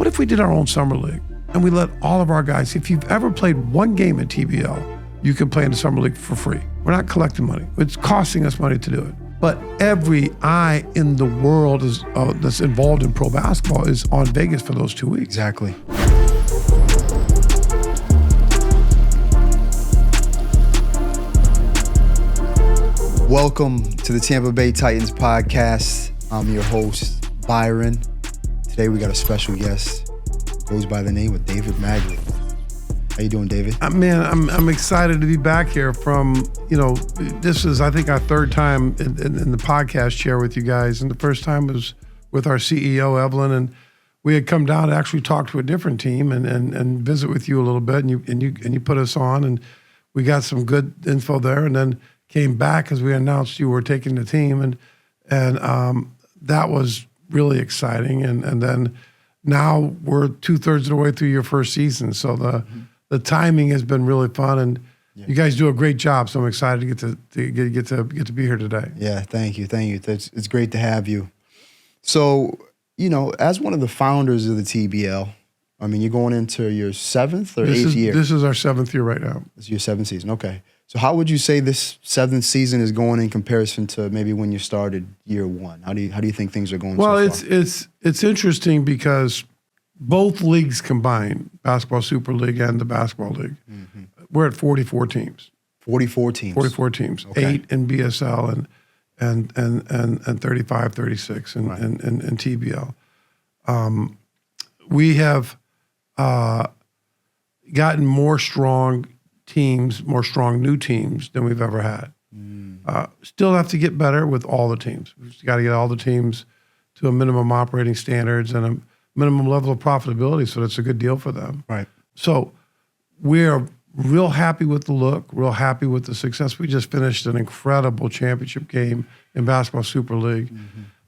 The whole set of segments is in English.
what if we did our own summer league and we let all of our guys, if you've ever played one game at TBL, you can play in the summer league for free. We're not collecting money. It's costing us money to do it. But every eye in the world is that's involved in pro basketball is on Vegas for those 2 weeks. Exactly. Welcome to the Tampa Bay Titans podcast. I'm your host, Byron. Today we got a special guest. Goes by the name of David Magley. How you doing, David? Man, I'm excited to be back here from, this is, I think, our third time in the podcast chair with you guys. And the first time was with our CEO, Evelyn, and we had come down to actually talk to a different team and visit with you a little bit. And you put us on, and we got some good info there. And then came back as we announced you were taking the team. And that was really exciting. And then now we're 2/3 of the way through your first season. So the timing has been really fun, and you guys do a great job. So I'm excited to get to be here today. Yeah, thank you. It's great to have you. So, as one of the founders of the TBL, I mean, you're going into your 7th or 8th year. This is our 7th year right now. This is your 7th season. Okay. So how would you say this 7th season is going in comparison to maybe when you started year 1? How do you think things are going? Well, so far? it's interesting because both leagues combined, Basketball Super League and the Basketball League, we're at 44 teams. 44 teams. 44 teams. Okay. 8 in BSL and 35, 36 in TBL. We have gotten more strong new teams than we've ever had. Still have to get better with all the teams. We've got to get all the teams to a minimum operating standards and a minimum level of profitability, so that's a good deal for them. Right. So we're real happy with the look, real happy with the success. We just finished an incredible championship game in Basketball Super League.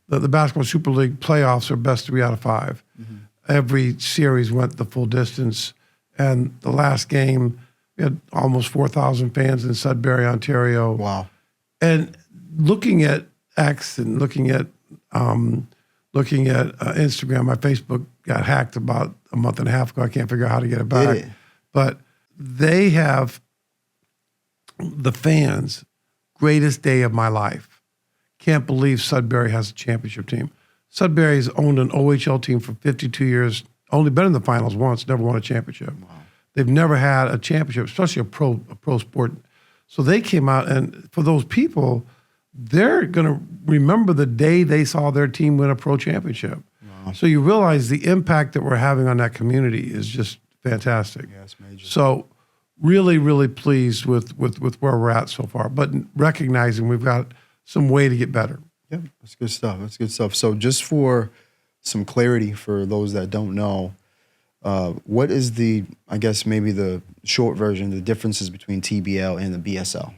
The Basketball Super League playoffs are best 3 out of 5. Every series went the full distance, and the last game, we had almost 4,000 fans in Sudbury, Ontario. Wow. And looking at X and looking at Instagram, my Facebook got hacked about a month and a half ago. I can't figure out how to get it back. But they have the fans' greatest day of my life. Can't believe Sudbury has a championship team. Sudbury's owned an OHL team for 52 years, only been in the finals once, never won a championship. Wow. They've never had a championship, especially a pro sport. So they came out, and for those people, they're going to remember the day they saw their team win a pro championship. Wow. So you realize the impact that we're having on that community is just fantastic. Yeah, it's major. So really, really pleased with where we're at so far, but recognizing we've got some way to get better. Yeah, that's good stuff. So just for some clarity for those that don't know, what is I guess maybe the short version, the differences between TBL and the BSL?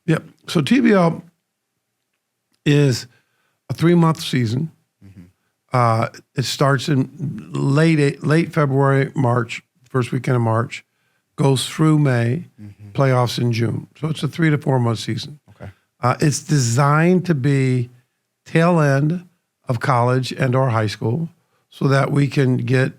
Yep. So TBL is a 3-month season. It starts in late February, March, first weekend of March, goes through May, playoffs in June. So it's a 3 to 4 month season. Okay. It's designed to be tail end of college and or high school so that we can get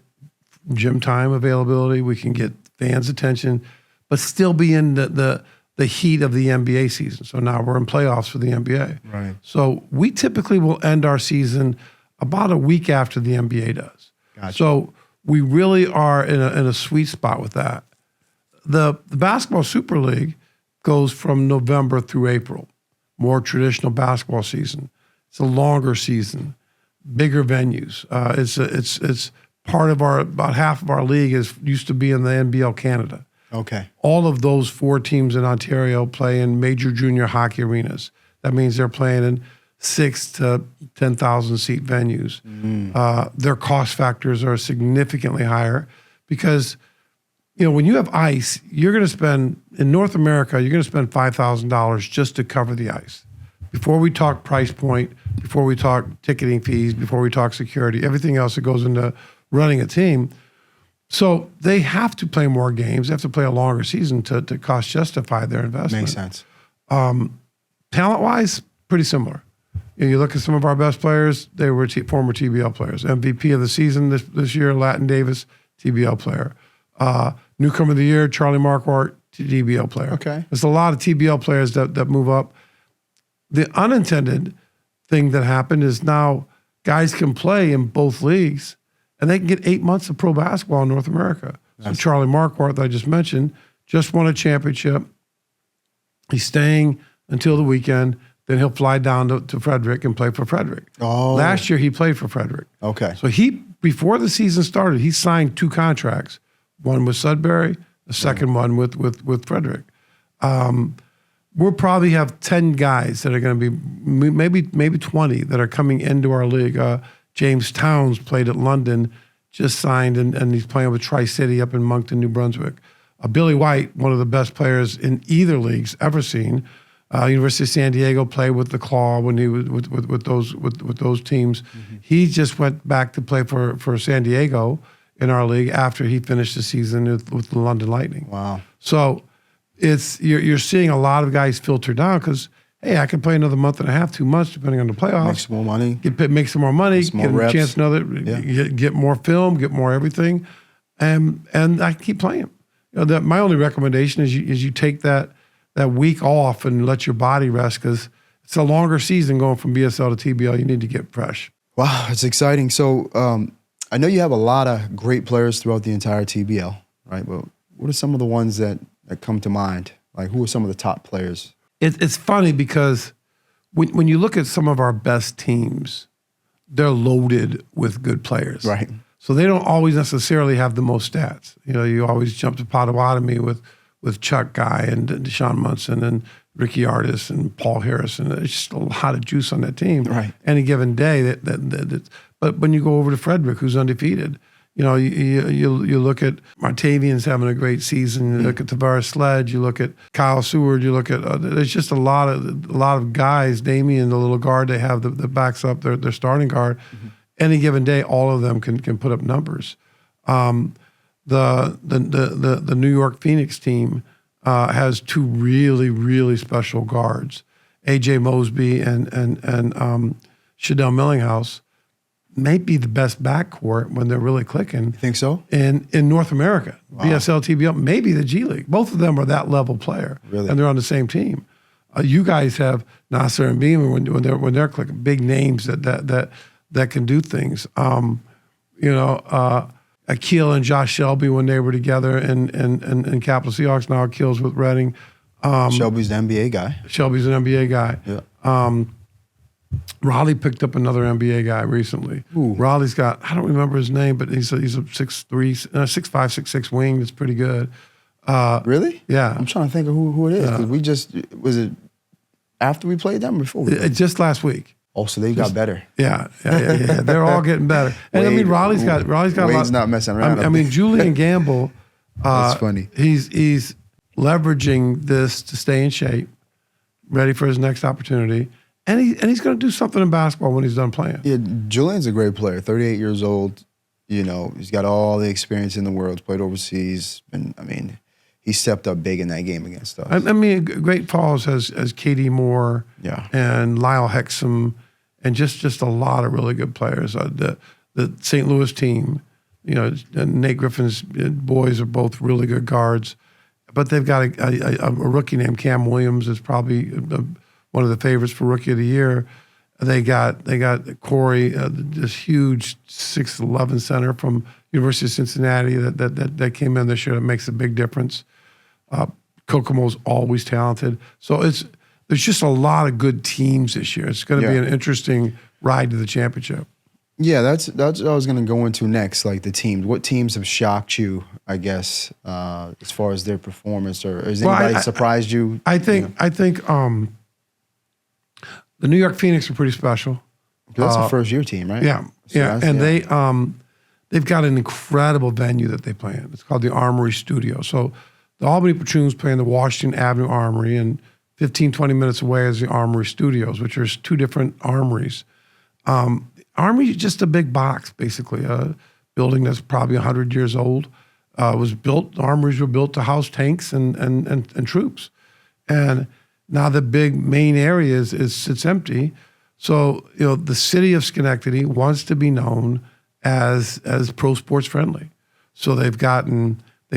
gym time availability, we can get fans' attention, but still be in the heat of the NBA season. So now we're in playoffs for the NBA. Right. So we typically will end our season about a week after the NBA does. Gotcha. So we really are in a sweet spot with that. The Basketball Super League goes from November through April, more traditional basketball season. It's a longer season, bigger venues. It's part of about half of our league used to be in the NBL Canada. Okay. All of those 4 teams in Ontario play in major junior hockey arenas. That means they're playing in 6,000 to 10,000 seat venues. Their cost factors are significantly higher because, when you have ice, you're going to spend, in North America, you're going to spend $5,000 just to cover the ice. Before we talk price point, before we talk ticketing fees, before we talk security, everything else that goes into running a team. So they have to play more games. They have to play a longer season to cost justify their investment. Makes sense. Talent-wise, pretty similar. You look at some of our best players; they were former TBL players. MVP of the season this year, Latin Davis, TBL player. Newcomer of the year, Charlie Marquardt, TBL player. Okay. There's a lot of TBL players that move up. The unintended thing that happened is now guys can play in both leagues, and they can get 8 months of pro basketball in North America. So Charlie Marquardt, that I just mentioned, just won a championship. He's staying until the weekend. Then he'll fly down to Frederick and play for Frederick. Oh. Last year, he played for Frederick. Okay. So before the season started, he signed 2 contracts. One with Sudbury, the second one with Frederick. We'll probably have 10 guys that are going to be, maybe 20 that are coming into our league. James Towns played at London, just signed, and he's playing with Tri-City up in Moncton, New Brunswick. Billy White, one of the best players in either leagues ever seen. University of San Diego played with the Claw when he was with those teams. Mm-hmm. He just went back to play for San Diego in our league after he finished the season with the London Lightning. Wow! So you're seeing a lot of guys filter down because hey, I can play another month and a half, 2 months, depending on the playoffs. Make some more money. Make some more money. Some more get reps. A chance to get more film, get more everything, and I keep playing. My only recommendation is you take that week off and let your body rest because it's a longer season going from BSL to TBL. You need to get fresh. Wow, it's exciting. So I know you have a lot of great players throughout the entire TBL, right? But what are some of the ones that come to mind? Like, who are some of the top players? It's funny because when you look at some of our best teams, they're loaded with good players. Right. So they don't always necessarily have the most stats. You always jump to Potawatomi with Chuck Guy and Deshaun Munson and Ricky Artis and Paul Harrison. There's just a lot of juice on that team. Right. Any given day. But when you go over to Frederick, who's undefeated, you look at Martavian's having a great season. You look at Tavares Sledge. You look at Kyle Seward. You look at there's just a lot of guys. Damien, the little guard they have that backs up their starting guard. Mm-hmm. Any given day, all of them can put up numbers. The New York Phoenix team has 2 really, really special guards, AJ Mosby and Shadell Millinghouse. May be the best backcourt when they're really clicking. You think so? In North America, wow. BSL, TBL, maybe the G League. Both of them are that level player, really? And they're on the same team. You guys have Nasser and Beamer when they're clicking, big names that can do things. Akil and Josh Shelby when they were together in Capital Seahawks. Now Akil's with Reading. Shelby's the NBA guy. Shelby's an NBA guy. Yeah. Raleigh picked up another NBA guy recently. Ooh. Raleigh's got, I don't remember his name, but he's a 6'3", 6'5", 6'6" wing that's pretty good. Really? Yeah. I'm trying to think of who it is. Because was it after we played them or before we played? Just last week. Oh, so they got better. Yeah. They're all getting better. And Raleigh's got Wade's a lot. Not messing around. Julian Gamble. That's funny. He's leveraging this to stay in shape, ready for his next opportunity. And he's going to do something in basketball when he's done playing. Yeah, Julian's a great player. 38 years old. He's got all the experience in the world. Played overseas, and he stepped up big in that game against us. Great Falls has KD Moore, and Lyle Hexum, and just a lot of really good players. The St. Louis team, Nate Griffin's boys are both really good guards, but they've got a rookie named Cam Williams is probably one of the favorites for Rookie of the Year. They got Corey, this huge 6'11" center from University of Cincinnati that came in this year that makes a big difference. Kokomo's always talented. So there's just a lot of good teams this year. It's going to be an interesting ride to the championship. Yeah, that's what I was going to go into next, like the teams. What teams have shocked you, I guess, as far as their performance, or has anybody surprised you? I think the New York Phoenix are pretty special. That's a first-year team, right? Yeah, so and they've got an incredible venue that they play in. It's called the Armory Studio. So the Albany Patroons play in the Washington Avenue Armory, and 15, 20 minutes away is the Armory Studios, which are 2 different armories. Armory is just a big box, basically, a building that's probably 100 years old. Armories were built to house tanks and troops. And now the big main area sits empty, So, the city of Schenectady wants to be known as pro sports friendly. So they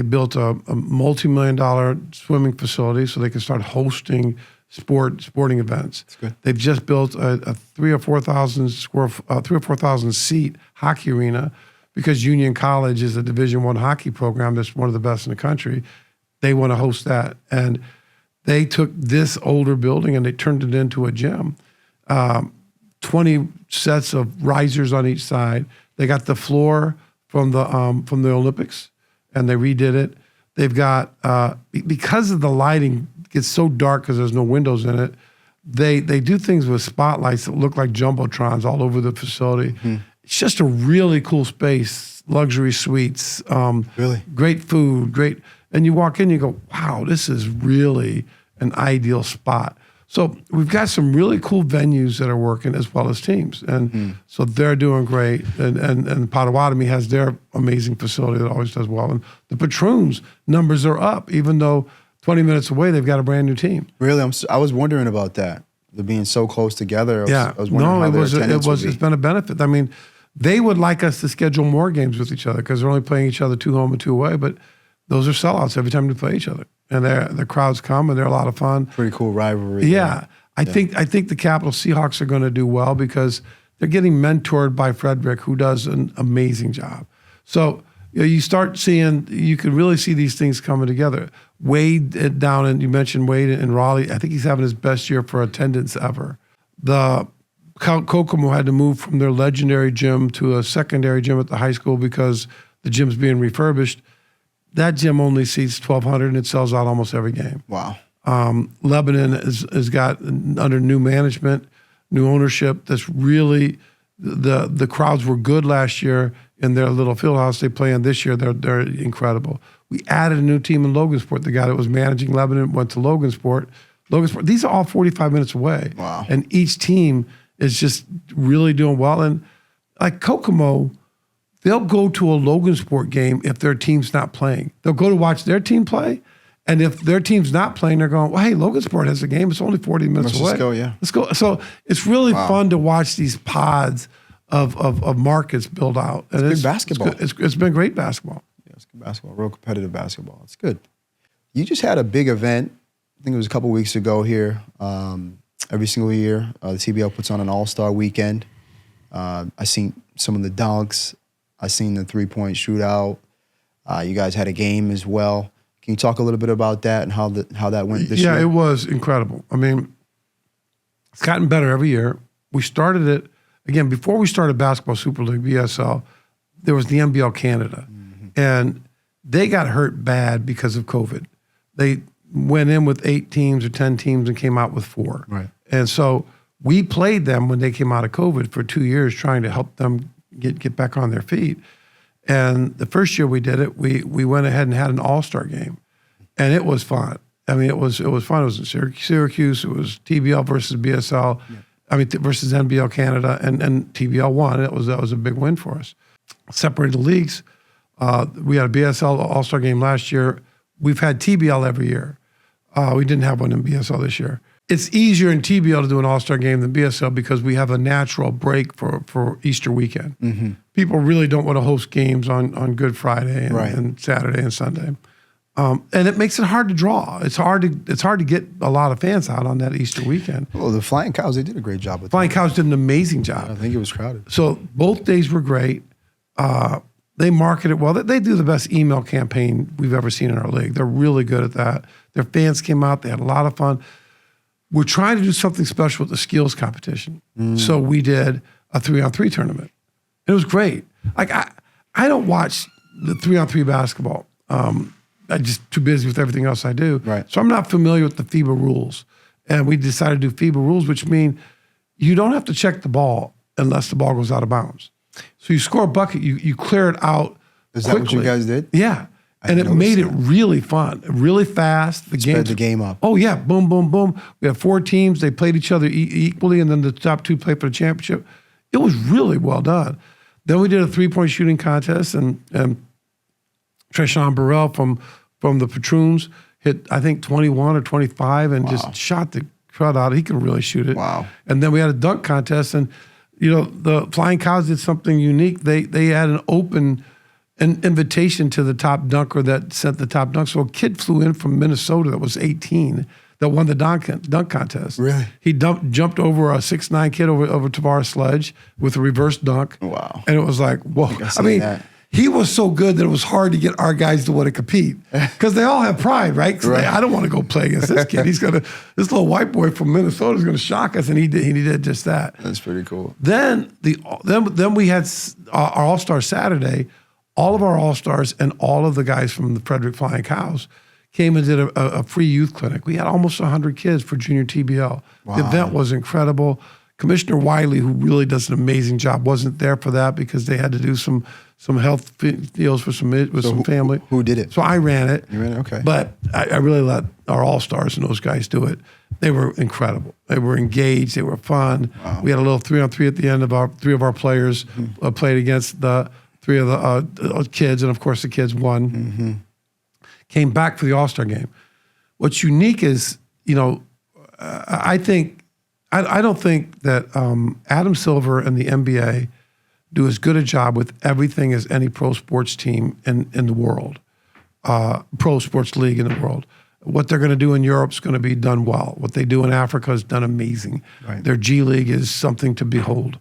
built a multi-million-dollar swimming facility so they can start hosting sporting events. That's good. They've just built a 3,000 or 4,000 seat hockey arena because Union College is a Division I hockey program that's one of the best in the country. They want to host that. And they took this older building and they turned it into a gym. 20 sets of risers on each side. They got the floor from the Olympics, and they redid it. They've got because of the lighting gets so dark because there's no windows in it. They do things with spotlights that look like jumbotrons all over the facility. Mm-hmm. It's just a really cool space. Luxury suites, really great food, great. And you walk in, you go, wow, this is really an ideal spot. So we've got some really cool venues that are working as well as teams. And so they're doing great. And Potawatomi has their amazing facility that always does well. And the Patroons numbers are up, even though 20 minutes away, they've got a brand new team. Really? I was wondering about that. They're being so close together. I was wondering how their attendance would be. It's been a benefit. I mean, they would like us to schedule more games with each other because they're only playing each other 2 home and 2 away, but those are sellouts every time they play each other. And the crowds come and they're a lot of fun. Pretty cool rivalry. Yeah. I think the Capital Seahawks are going to do well because they're getting mentored by Frederick, who does an amazing job. So you start seeing, you can really see these things coming together. Wade down, and you mentioned Wade in Raleigh. I think he's having his best year for attendance ever. The Kokomo had to move from their legendary gym to a secondary gym at the high school because the gym's being refurbished. That gym only seats 1,200 and it sells out almost every game. Wow. Lebanon has got under new management, new ownership. That's really the crowds were good last year in their little field house they play in. This year they're incredible. We added a new team in Logansport. The guy that was managing Lebanon went to Logansport. These are all 45 minutes away. Wow. And each team is just really doing well. And like Kokomo, they'll go to a Logansport game if their team's not playing. They'll go to watch their team play, and if their team's not playing, they're going, well, hey, Logansport has a game. It's only 40 minutes away. Let's go, yeah. Let's go. So it's really fun to watch these pods of markets build out. And it's good basketball. It's been great basketball. Yeah, it's good basketball, real competitive basketball. It's good. You just had a big event, I think it was a couple weeks ago here. Every single year, the TBL puts on an all-star weekend. I seen some of the dunks. I seen the three-point shootout. You guys had a game as well. Can you talk a little bit about that and how that went this year? Yeah, it was incredible. I mean, it's gotten better every year. We started it, again, before we started Basketball Super League, BSL, there was the NBL Canada. Mm-hmm. And they got hurt bad because of COVID. They went in with 8 teams or 10 teams and came out with 4. Right. And so we played them when they came out of COVID for 2 years, trying to help them get back on their feet. And the first year we did it, we went ahead and had an all-star game. And it was fun. I mean, it was fun. It was in Syracuse. It was TBL versus BSL. Yeah. I mean, versus NBL Canada, and TBL won. That was a big win for us. Separated the leagues. We had a BSL all-star game last year. We've had TBL every year. We didn't have one in BSL this year. It's easier in TBL to do an all-star game than BSL because we have a natural break for Easter weekend. Mm-hmm. People really don't want to host games on Good Friday and Saturday and Sunday. And it makes it hard to draw. It's hard to get a lot of fans out on that Easter weekend. Well, the Flying Cows, they did a great job with Flying Cows did an amazing job. I think it was crowded. So both days were great. They marketed well. They do the best email campaign we've ever seen in our league. They're really good at that. Their fans came out. They had a lot of fun. We're trying to do something special with the skills competition. So we did a 3-on-3 tournament. It was great. Like I don't watch the 3-on-3 basketball. I'm just too busy with everything else I do. Right. So I'm not familiar with the FIBA rules. And we decided to do FIBA rules, which mean you don't have to check the ball unless the ball goes out of bounds. So you score a bucket, you clear it out Is quickly. that what you guys did? Yeah. And it made it really fun, really fast. Sped the game up. Oh, yeah. Boom, boom, boom. We had 4 teams. They played each other equally, and then the top 2 played for the championship. It was really well done. Then we did a 3-point shooting contest, and Treshawn Burrell from the Patroons hit, I think, 21 or 25 and just shot the crud out. He can really shoot it. Wow. And then we had a dunk contest, and the Flying Cows did something unique. They had an invitation to the top dunker that sent the top dunk. So a kid flew in from Minnesota that was 18 that won the dunk contest. Really? He jumped over a 6'9" kid over Tavares Sledge with a reverse dunk. Wow. And it was like, whoa. I mean, he was so good that it was hard to get our guys to want to compete because they all have pride, right? Right. I don't want to go play against this kid. This little white boy from Minnesota is going to shock us, and he did just that. That's pretty cool. Then we had our All-Star Saturday. All of our All-Stars and all of the guys from the Frederick Flying Cows came and did a free youth clinic. We had almost 100 kids for junior TBL. Wow. The event was incredible. Commissioner Wiley, who really does an amazing job, wasn't there for that because they had to do some health deals with some family. Who did it? So I ran it. You ran it? Okay. But I really let our All-Stars and those guys do it. They were incredible. They were engaged. They were fun. Wow. We had a little 3-on-3 at the end of three of our players played against the three of the kids, and of course the kids won. Mm-hmm. Came back for the All-Star game. What's unique is, I don't think that Adam Silver and the NBA do as good a job with everything as any pro sports team in the world, pro sports league in the world. What they're going to do in Europe is going to be done well. What they do in Africa is done amazing. Right. Their G League is something to behold.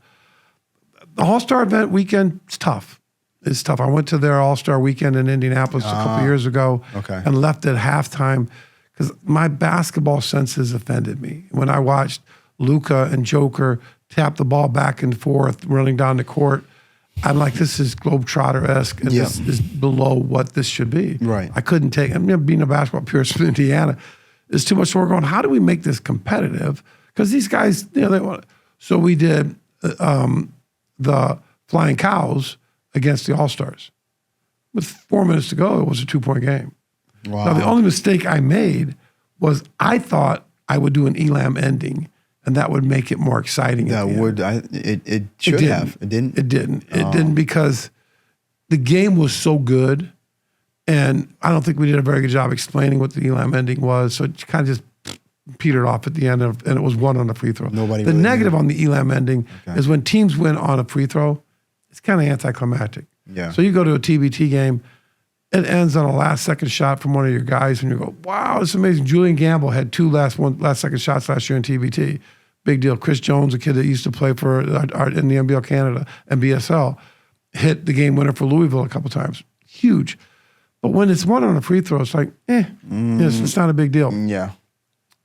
The All-Star event weekend is tough. It's tough. I went to their All-Star weekend in Indianapolis a couple years ago and left at halftime because my basketball senses offended me. When I watched Luka and Joker tap the ball back and forth, running down the court, I'm like, this is Globetrotter-esque, and this is below what this should be. Right. I couldn't take it. Being a basketball purist from Indiana, it's too much. So we're going, how do we make this competitive? Because these guys, they want. So we did the Flying Cows against the All-Stars. With 4 minutes to go, it was a 2-point game. Wow. Now, the only mistake I made was I thought I would do an Elam ending, and that would make it more exciting. It should have. It didn't? It didn't. It didn't because the game was so good, and I don't think we did a very good job explaining what the Elam ending was, so it kind of just petered off at the end, and it was one on the free throw. The really negative on the Elam ending is when teams win on a free throw, it's kind of anticlimactic. Yeah. So you go to a TBT game, it ends on a last-second shot from one of your guys, and you go, wow, it's amazing. Julian Gamble had 2 last-second shots last year in TBT. Big deal. Chris Jones, a kid that used to play for in the NBL Canada and BSL, hit the game winner for Louisville a couple times. Huge. But when it's one on a free throw, it's like, it's not a big deal. Yeah.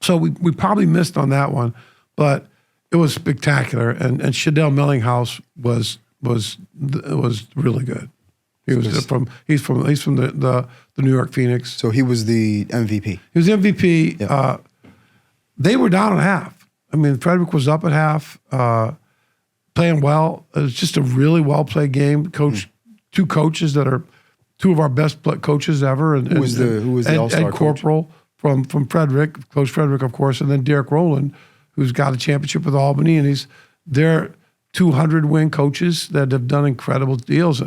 So we probably missed on that one, but it was spectacular. And Shadell Mellinghaus was really good. He's from the New York Phoenix. So he was the MVP. He was the MVP. Yep. They were down at half. I mean, Frederick was up at half, playing well. It was just a really well played game. Two coaches that are two of our best coaches ever. And, who was the All-Star Ed Corporal from Frederick, Coach Frederick, of course, and then Derek Rowland, who's got a championship with Albany, and they're 200-win coaches that have done incredible deals.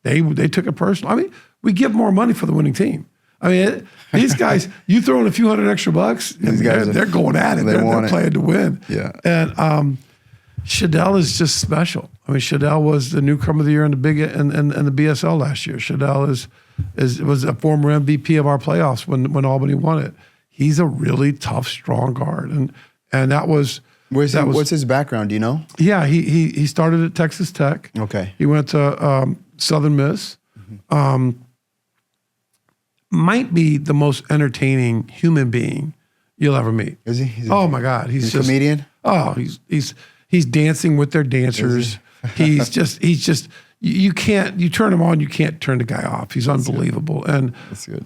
They took it personal. I mean, we give more money for the winning team. I mean, these guys, you throw in a few hundred extra bucks, these guys they're going at it. They're playing to win. Yeah. And Shadell is just special. I mean, Shadell was the newcomer of the year in the BSL last year. Shadell was a former MVP of our playoffs when Albany won it. He's a really tough, strong guard, and that was. What's his background? Do you know? Yeah, he started at Texas Tech. Okay. He went to Southern Miss. Might be the most entertaining human being you'll ever meet. Is he? Oh my God, he's just a comedian. Oh, he's dancing with their dancers. He's just you turn him on, you can't turn the guy off. He's unbelievable. And that's good.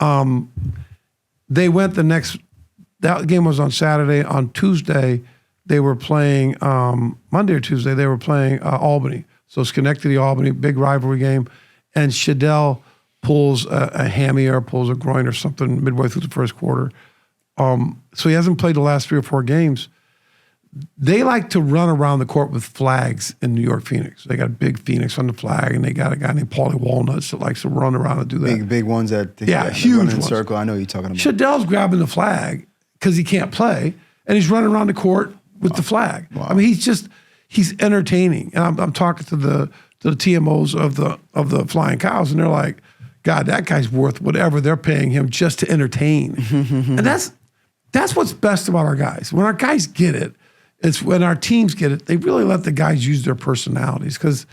They went that game was on Saturday. On Tuesday, they were playing Monday or Tuesday. They were playing Albany. So Schenectady, Albany, big rivalry game, and Shadell pulls a hammy or pulls a groin or something midway through the first quarter. So he hasn't played the last 3 or 4 games. They like to run around the court with flags in New York Phoenix. They got a big Phoenix on the flag, and they got a guy named Paulie Walnuts that likes to run around and do that. Big ones that huge run in ones. circle. I know what you're talking about. Shadell's grabbing the flag because he can't play, and he's running around the court with the flag. Wow. I mean, he's entertaining. And I'm talking to the TMOs of the Flying Cows, and they're like, God, that guy's worth whatever they're paying him just to entertain. And that's what's best about our guys. When our guys get it, it's when our teams get it, they really let the guys use their personalities because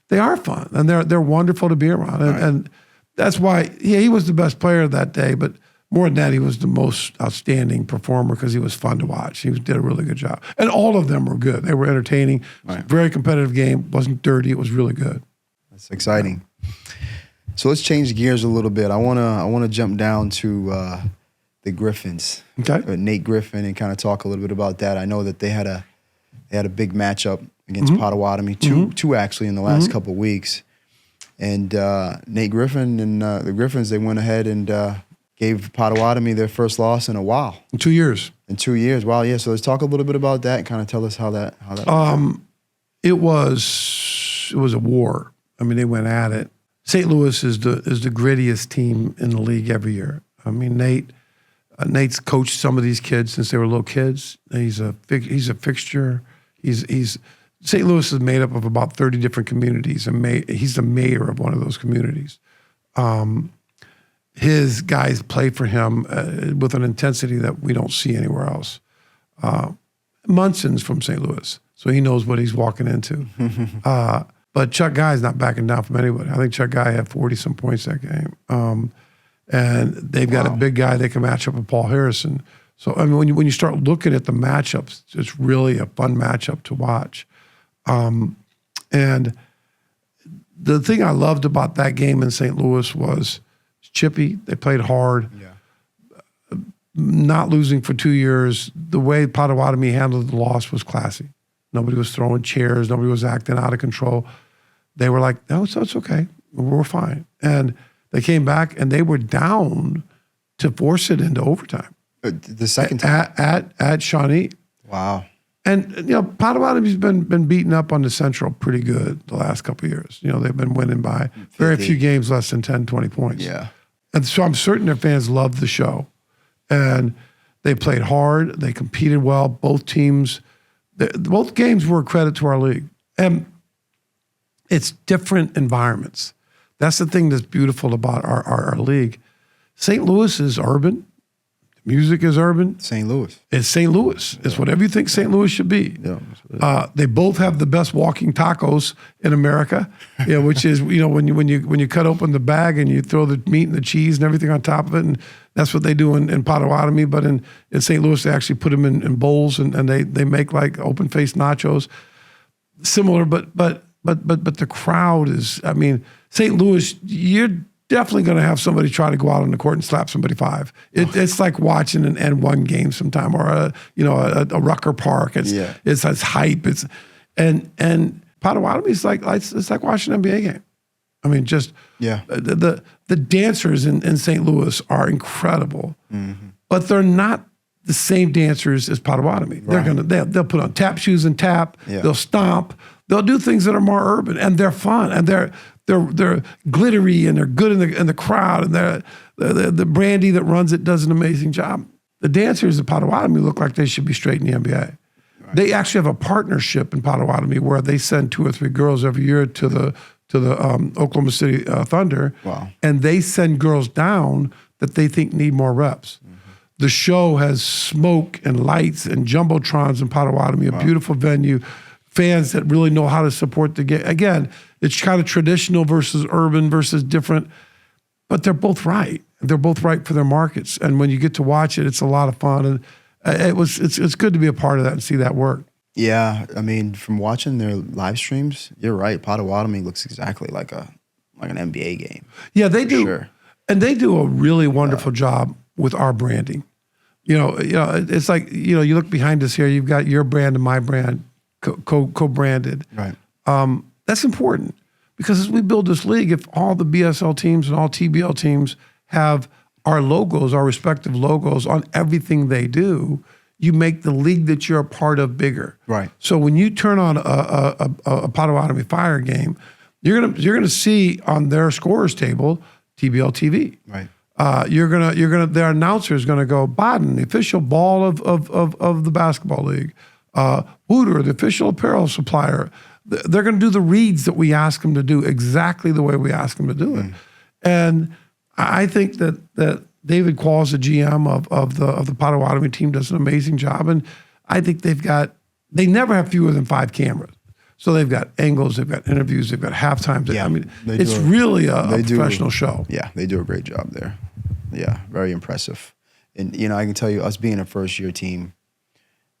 they are fun and they're wonderful to be around. And that's why, he was the best player that day, but more than that, he was the most outstanding performer because he was fun to watch. He did a really good job. And all of them were good. They were entertaining. It was a very competitive game. Wasn't dirty. It was really good. That's exciting. So let's change gears a little bit. I wanna jump down to the Griffins. Okay. Nate Griffin, and kind of talk a little bit about that. I know that they had a big matchup against Potawatomi, two actually in the last couple of weeks. And Nate Griffin and the Griffins, they went ahead and gave Potawatomi their first loss in a while. In 2 years. In 2 years. Wow, yeah. So let's talk a little bit about that and kind of tell us how that went. It was a war. I mean, they went at it. St. Louis is the grittiest team in the league every year. I mean, Nate's coached some of these kids since they were little kids. He's a fixture. St. Louis is made up of about 30 different communities, and he's the mayor of one of those communities. His guys play for him with an intensity that we don't see anywhere else. Munson's from St. Louis, so he knows what he's walking into. But Chuck Guy's not backing down from anybody. I think Chuck Guy had 40-some points that game. And they've got a big guy they can match up with Paul Harrison. So, I mean, when you start looking at the matchups, it's really a fun matchup to watch. And the thing I loved about that game in St. Louis was chippy. They played hard. Yeah. Not losing for 2 years. The way Potawatomi handled the loss was classy. Nobody was throwing chairs. Nobody was acting out of control. They were like, no, it's okay. We're fine. And they came back and they were down to force it into overtime. The second time? At Shawnee. Wow. And, Potawatomi's been beaten up on the Central pretty good the last couple of years. They've been winning by very few games less than 10, 20 points. Yeah. And so I'm certain their fans loved the show. And they played hard. They competed well. Both teams, both games were a credit to our league. And it's different environments. That's the thing that's beautiful about our league. St. Louis is urban. Music is urban. St. Louis. It's St. Louis. It's whatever you think St. Louis should be. Yeah. They both have the best walking tacos in America, which is, when you cut open the bag and you throw the meat and the cheese and everything on top of it, and that's what they do in Potawatomi. But in St. Louis, they actually put them in bowls and they make like open-faced nachos. Similar, but the crowd is, I mean, St. Louis, you're definitely going to have somebody try to go out on the court and slap somebody 5. It's like watching an N1 game sometime, or a Rucker Park. It's hype. And Potawatomi is like watching an NBA game. I mean, just the dancers in St. Louis are incredible, but they're not the same dancers as Potawatomi. Right. They'll put on tap shoes and tap. Yeah. They'll stomp. They'll do things that are more urban, and they're fun, and they're glittery, and they're good in the crowd, and the Brandy that runs it does an amazing job. The dancers at Potawatomi look like they should be straight in the NBA. Right. They actually have a partnership in Potawatomi where they send 2 or 3 girls every year to the Oklahoma City Thunder, and they send girls down that they think need more reps. The show has smoke and lights and jumbotrons in Potawatomi, a beautiful venue. Fans that really know how to support the game. Again, it's kind of traditional versus urban versus different, but they're both right. They're both right for their markets. And when you get to watch it, it's a lot of fun. And it's good to be a part of that and see that work. Yeah, I mean, from watching their live streams, you're right. Potawatomi looks exactly like an NBA game. Yeah, they do. Sure. And they do a really wonderful job with our branding. It's like, you look behind us here, you've got your brand and my brand co-branded. Right. That's important because as we build this league, if all the BSL teams and all TBL teams have our logos, our respective logos on everything they do, you make the league that you're a part of bigger. Right. So when you turn on a Potawatomi Fire game, you're gonna see on their scorers table TBL TV. Right. Their announcer is gonna go, Baden, the official ball of the basketball league. Wooter, the official apparel supplier. They're gonna do the reads that we ask them to do exactly the way we ask them to do it. And I think that David Qualls, the GM of the Potawatomi team, does an amazing job. And I think they never have fewer than 5 cameras. So they've got angles, they've got interviews, they've got halftimes. Yeah, I mean, it's really a professional show. Yeah, they do a great job there. Yeah, very impressive. And, I can tell you, us being a first-year team,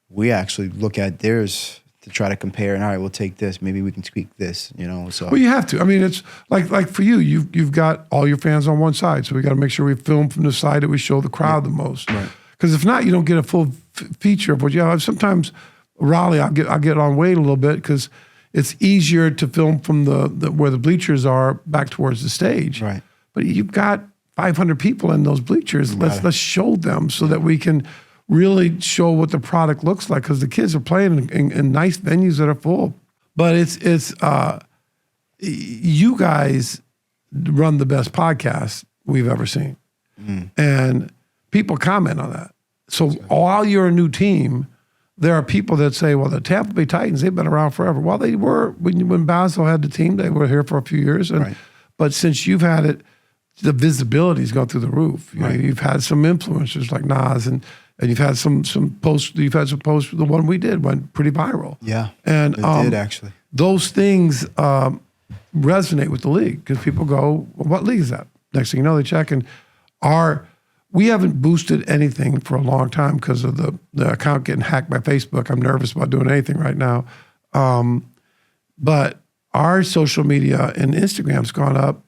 we actually look at theirs to try to compare, and all right, we'll take this. Maybe we can tweak this, So Well, you have to. I mean, it's like for you, you've got all your fans on one side, so we got to make sure we film from the side that we show the crowd the most. Right. Because if not, you don't get a full feature of what you have. Sometimes Raleigh, I'll get on weight a little bit because it's easier to film from the where the bleachers are back towards the stage. Right. But you've got 500 people in those bleachers. Let's show them so that we can really show what the product looks like, because the kids are playing in nice venues that are full. But it's you guys run the best podcast we've ever seen. And people comment on that. So while you're a new team, there are people that say, well, the Tampa Bay Titans, they've been around forever. Well, they were, when Basil had the team, they were here for a few years. But since you've had it, the visibility's gone through the roof. You've had some influencers like Nas, and you've had some posts. You've had some posts. The one we did went pretty viral. Yeah, and it did actually. Those things resonate with the league because people go, well, "What league is that?" Next thing you know, they check, and we haven't boosted anything for a long time because of the account getting hacked by Facebook. I'm nervous about doing anything right now, but our social media and Instagram's gone up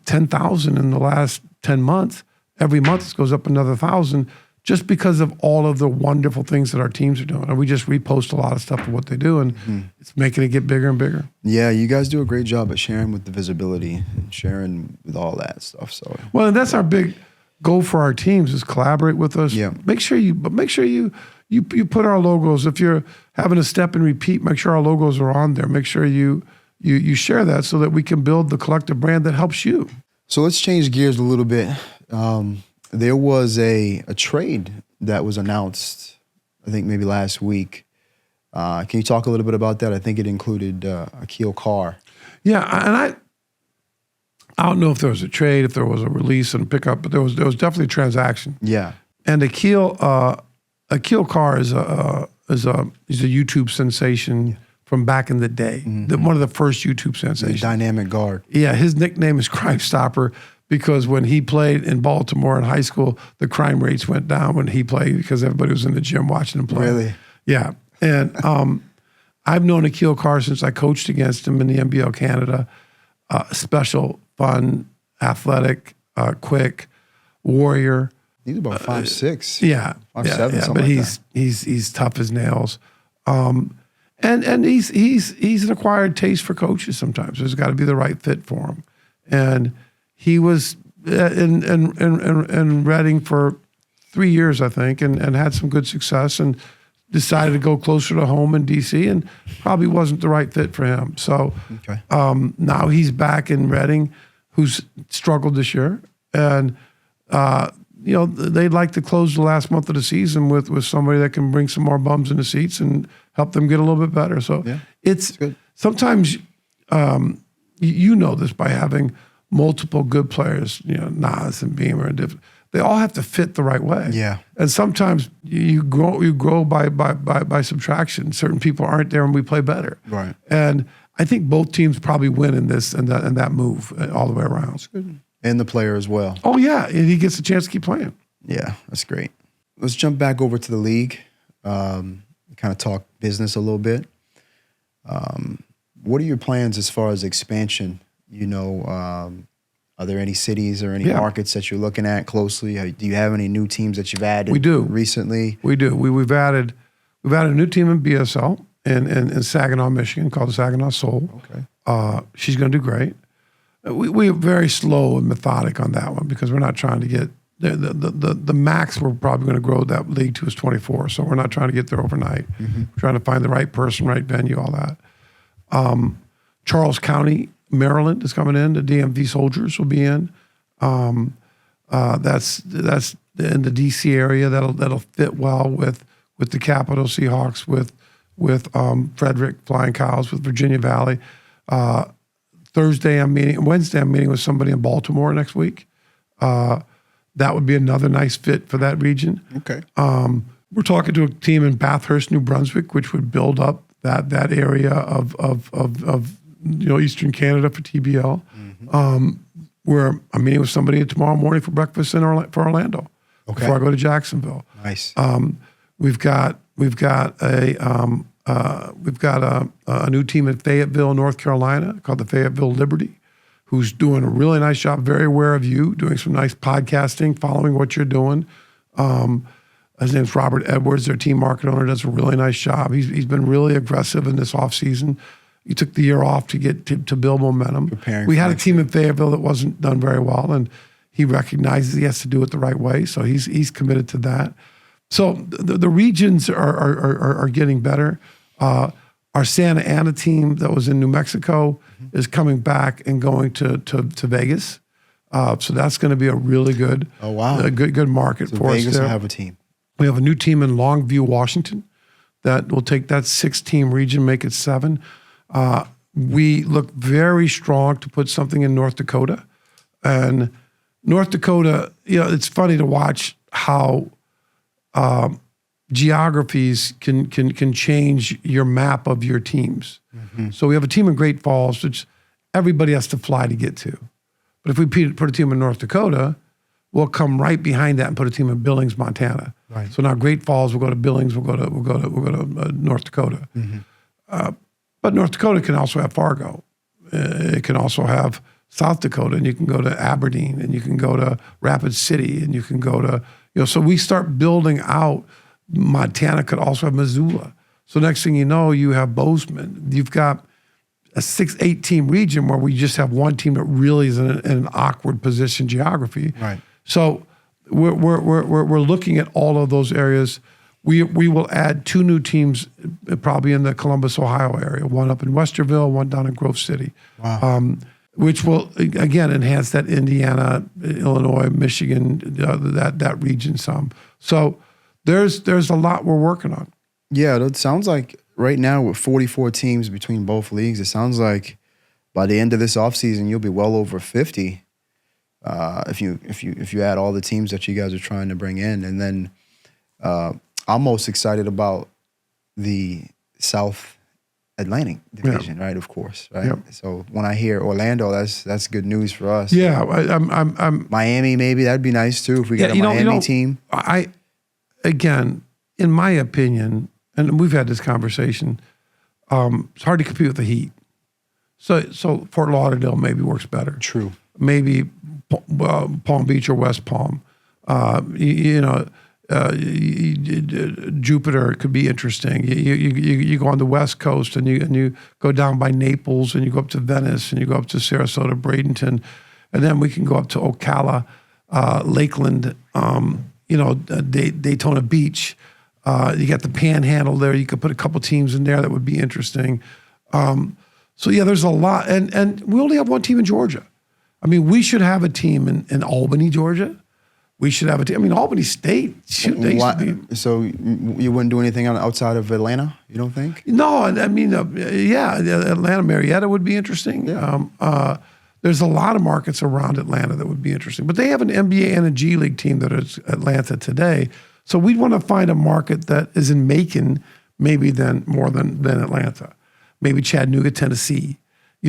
10,000 in the last 10 months. Every month it goes up another 1,000 just because of all of the wonderful things that our teams are doing. And we just repost a lot of stuff of what they do, and it's making it get bigger and bigger. Yeah, you guys do a great job at sharing with the visibility and sharing with all that stuff. So well, and that's our big goal for our teams is collaborate with us. Yeah. Make sure you put our logos. If you're having a step and repeat, make sure our logos are on there. Make sure you share that so that we can build the collective brand that helps you. So let's change gears a little bit. There was a trade that was announced, I think maybe last week. Can you talk a little bit about that? I think it included Akil Carr. Yeah, and I don't know if there was a trade, if there was a release and pickup, but there was definitely a transaction. Yeah. And Akil Carr is a YouTube sensation from back in the day. One of the first YouTube sensations. The dynamic guard. Yeah, his nickname is Crime Stopper because when he played in Baltimore in high school, the crime rates went down when he played because everybody was in the gym watching him play. Really? Yeah. And I've known Akil Carr since I coached against him in the NBL Canada. Special, fun, athletic, quick, warrior. He's about 5'6". Yeah. 5'7", yeah, something but like he's tough as nails. And he's an acquired taste for coaches sometimes. There's got to be the right fit for him. And he was in Reading for 3 years, I think, and had some good success and decided to go closer to home in D.C. and probably wasn't the right fit for him. So now he's back in Reading, who's struggled this year. And, they'd like to close the last month of the season with somebody that can bring some more bums in the seats and help them get a little bit better. So it's good. Sometimes you know this by having multiple good players, Nas and Beamer and different. They all have to fit the right way. Yeah. And sometimes you grow by subtraction. Certain people aren't there and we play better. Right. And I think both teams probably win in this and that move all the way around. That's good. And the player as well. Oh yeah, and he gets a chance to keep playing. Yeah, that's great. Let's jump back over to the league. Kind of talk business a little bit. What are your plans as far as expansion? Are there any cities or any markets that you're looking at closely? Do you have any new teams that you've added? We do recently. We do. We've added a new team in BSL in Saginaw, Michigan, called the Saginaw Soul. Okay. She's going to do great. We're very slow and methodic on that one because we're not trying to get the max. We're probably going to grow that league to is 24. So we're not trying to get there overnight. We're trying to find the right person, right venue, all that. Charles County, Maryland is coming in. The DMV Soldiers will be in. That's in the DC area. That'll fit well with the Capital Seahawks, with Frederick Flying Cows, with Virginia Valley. Wednesday I'm meeting with somebody in Baltimore next week. That would be another nice fit for that region. Okay. We're talking to a team in Bathurst, New Brunswick, which would build up that area of Eastern Canada for TBL. Where I'm meeting with somebody tomorrow morning for breakfast for Orlando. Okay. Before I go to Jacksonville. Nice. We've got a new team in Fayetteville, North Carolina, called the Fayetteville Liberty, who's doing a really nice job, very aware of you, doing some nice podcasting, following what you're doing. His name's Robert Edwards, their team market owner, does a really nice job. He's been really aggressive in this offseason. He took the year off to get to build momentum. We had a team in Fayetteville that wasn't done very well, and he recognizes he has to do it the right way. So he's committed to that. So the regions are getting better. Our Santa Ana team that was in New Mexico is coming back and going to Vegas. So that's going to be a really good, good market for us. Vegas there. will have a team. We have a new team in Longview, Washington, that will take that 6-team region, make it 7. We look very strong to put something in North Dakota. And North Dakota, it's funny to watch how geographies can change your map of your teams. So we have a team in Great Falls, which everybody has to fly to get to. But if we put a team in North Dakota, we'll come right behind that and put a team in Billings, Montana. Right. So now Great Falls, we'll go to Billings, we'll go to North Dakota. But North Dakota can also have Fargo. It can also have South Dakota, and you can go to Aberdeen, and you can go to Rapid City, and you can go to, so we start building out. Montana could also have Missoula. So next thing you know, you have Bozeman. You've got a 6-8 team region where we just have one team that really is in an awkward position geography. Right. So we're looking at all of those areas. We will add 2 new teams probably in the Columbus, Ohio area, one up in Westerville, one down in Grove City. Wow. Which will, again, enhance that Indiana, Illinois, Michigan, that region some. So there's a lot we're working on. Yeah, it sounds like right now with 44 teams between both leagues, it sounds like by the end of this offseason, you'll be well over 50 if you add all the teams that you guys are trying to bring in. And then I'm most excited about the South Atlantic division, right? Of course, right? Yep. So when I hear Orlando, that's good news for us. Yeah, I'm Miami, maybe that'd be nice too if we get a Miami team. Again, in my opinion, and we've had this conversation, it's hard to compete with the Heat. So Fort Lauderdale maybe works better. True. Maybe Palm Beach or West Palm. Jupiter could be interesting. You go on the West Coast and you go down by Naples and you go up to Venice and you go up to Sarasota, Bradenton, and then we can go up to Ocala, Lakeland, Daytona Beach. You got the Panhandle there. You could put a couple teams in there that would be interesting. There's a lot, and we only have one team in Georgia. I mean, we should have a team in Albany, Georgia. We should have a team. I mean, Albany State. Shoot, they used to be. So you wouldn't do anything outside of Atlanta? You don't think? No, I mean, Atlanta, Marietta would be interesting. Yeah. There's a lot of markets around Atlanta that would be interesting, but they have an NBA and a G League team that is Atlanta today. So we'd want to find a market that is in Macon, maybe more than Atlanta, maybe Chattanooga, Tennessee.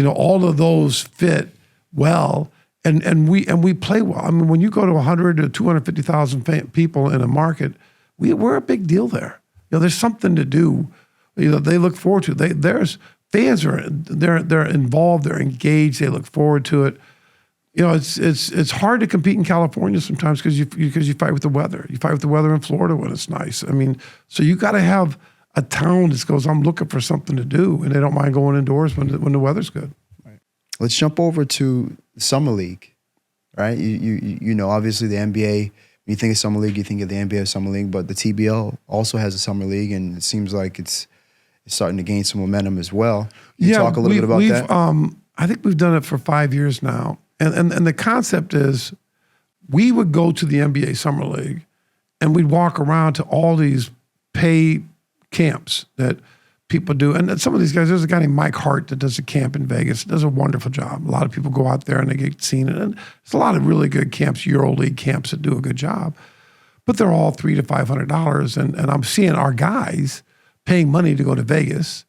All of those fit well. And we play well. I mean, when you go to 100 to 250,000 people in a market, we're a big deal there. There's something to do. They look forward to. There's fans they're involved. They're engaged. They look forward to it. It's hard to compete in California sometimes because you fight with the weather. You fight with the weather in Florida when it's nice. I mean, so you got to have a town that goes, I'm looking for something to do, and they don't mind going indoors when the weather's good. Let's jump over to Summer League, right? You know, obviously the NBA, when you think of Summer League, you think of the NBA Summer League, but the TBL also has a Summer League, and it seems like it's starting to gain some momentum as well. Can you talk a little bit about that? I think we've done it for 5 years now, and the concept is we would go to the NBA Summer League and we'd walk around to all these pay camps that people do. And some of these guys, there's a guy named Mike Hart that does a camp in Vegas, does a wonderful job. A lot of people go out there and they get seen. And there's a lot of really good camps, EuroLeague camps that do a good job. But they're all $300 to $500. And I'm seeing our guys paying money to go to Vegas,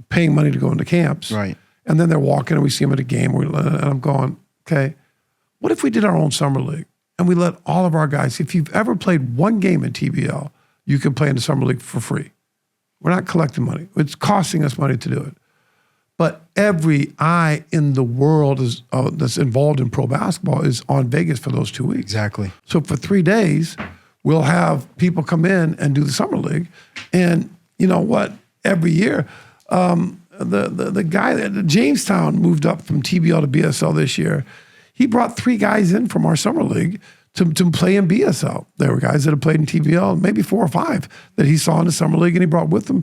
paying money to go into camps. Right. And then they're walking and we see them at a game. And I'm going, okay, what if we did our own summer league and we let all of our guys, if you've ever played one game in TBL, you can play in the summer league for free. We're not collecting money. It's costing us money to do it. But every eye in the world is that's involved in pro basketball is on Vegas for those 2 weeks. Exactly. So for 3 days, we'll have people come in and do the summer league. And you know what? Every year, the guy that Jamestown moved up from TBL to BSL this year. He brought 3 guys in from our summer league to play in BSL. There were guys that had played in TBL, maybe 4 or 5 that he saw in the summer league, and he brought with him.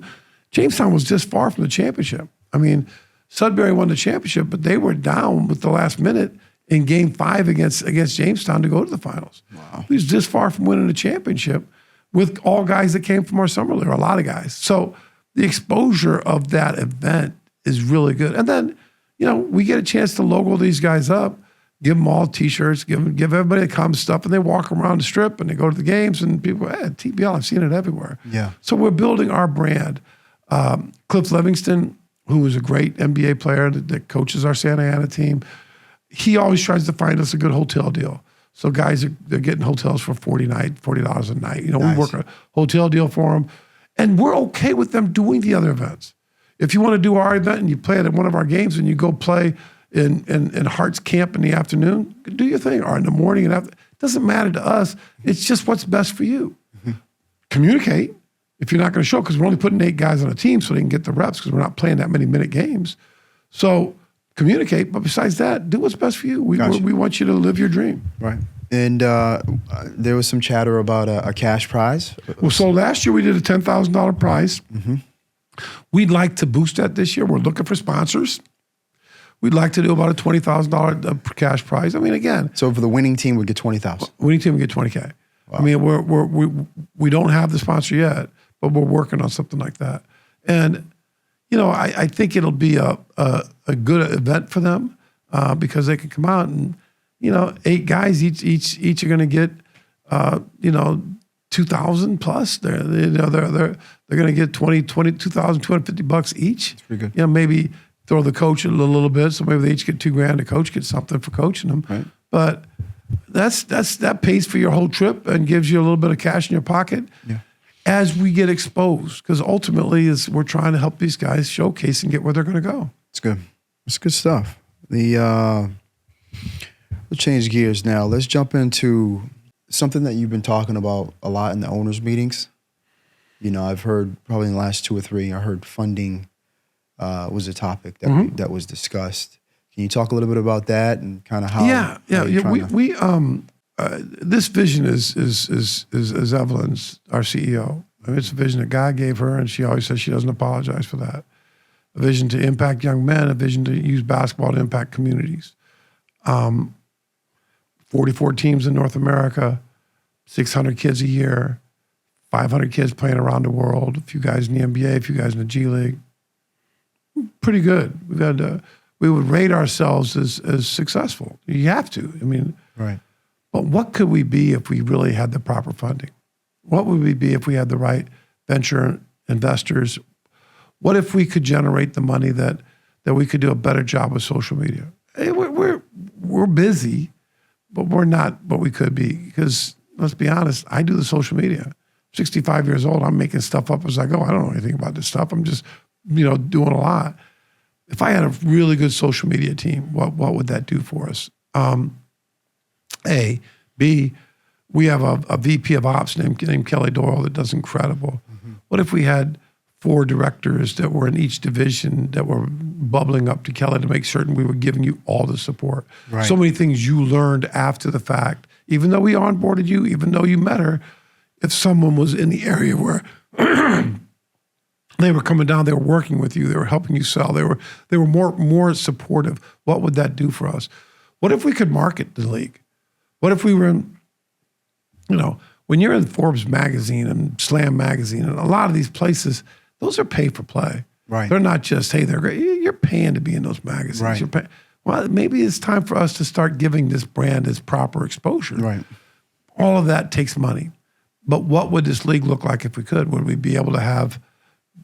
Jamestown was just far from the championship. I mean, Sudbury won the championship, but they were down with the last minute in Game 5 against Jamestown to go to the finals. Wow. He was just far from winning the championship with all guys that came from our summer league, or a lot of guys. So the exposure of that event is really good. And then, you know, we get a chance to logo these guys up, give them all T-shirts, give everybody that comes stuff, and they walk around the strip and they go to the games, and people go, TBL, I've seen it everywhere. Yeah. So we're building our brand. Cliff Livingston, who is a great NBA player that coaches our Santa Ana team, he always tries to find us a good hotel deal. So guys, they're getting hotels for $40 a night. You know, Nice. we work a hotel deal for them, and we're okay with them doing the other events. If you want to do our event and you play it at one of our games and you go play in Hart's camp in the afternoon, do your thing, or in the morning and after. It doesn't matter to us. It's just what's best for you. Mm-hmm. Communicate if you're not going to show, because we're only putting 8 guys on a team so they can get the reps, because we're not playing that many minute games. So communicate, but besides that, do what's best for you. We want you to live your dream. Right. And there was some chatter about a cash prize. Well, so last year we did a $10,000 prize. Mm-hmm. We'd like to boost that this year. We're looking for sponsors. We'd like to do about a $20,000 cash prize. I mean, again, So for the winning team, would get $20,000. winning team would get $20K. Wow. I mean, we don't have the sponsor yet, but we're working on something like that. And you know, I think it'll be a good event for them because they can come out and, you know, 8 guys each are going to get you know, $2,000 plus. They're going to get $22,250 each. That's pretty good. You know, maybe throw the coach a little bit, so maybe they each get $2,000. The coach gets something for coaching them. Right. But that pays for your whole trip and gives you a little bit of cash in your pocket. Yeah. As we get exposed, because ultimately we're trying to help these guys showcase and get where they're going to go. It's good. It's good stuff. We'll change gears now. Let's jump into something that you've been talking about a lot in the owners' meetings. You know, I've heard probably in the last 2 or 3, I heard funding was a topic that that was discussed. Can you talk a little bit about that and kind of how? Yeah. We this vision is Evelyn's, our CEO. I mean, it's a vision that God gave her, and she always says she doesn't apologize for that. A vision to impact young men, a vision to use basketball to impact communities. 44 teams in North America, 600 kids a year, 500 kids playing around the world, a few guys in the NBA, a few guys in the G League. Pretty good. We would rate ourselves as successful. You have to. I mean, Right. but what could we be if we really had the proper funding? What would we be if we had the right venture investors? What if we could generate the money that we could do a better job with social media? Hey, we're busy, but we're not what we could be, because let's be honest, I do the social media. I'm 65 years old. I'm making stuff up as I go. I don't know anything about this stuff. I'm just, you know, doing a lot. If I had a really good social media team, what would that do for us? A. B, we have a VP of ops named Kelly Doyle that does incredible. Mm-hmm. What if we had 4 directors that were in each division that were bubbling up to Kelly to make certain we were giving you all the support? Right. So many things you learned after the fact. Even though we onboarded you, even though you met her, if someone was in the area where they were coming down, they were working with you, they were helping you sell, they were more supportive, what would that do for us? What if we could market the league? What if we were in, when you're in Forbes magazine and Slam magazine and a lot of these places, those are pay for play. Right. They're not just, hey, they're great. You're paying to be in those magazines. Right. You're paying. Well, maybe it's time for us to start giving this brand its proper exposure. Right. All of that takes money. But what would this league look like if we could? Would we be able to have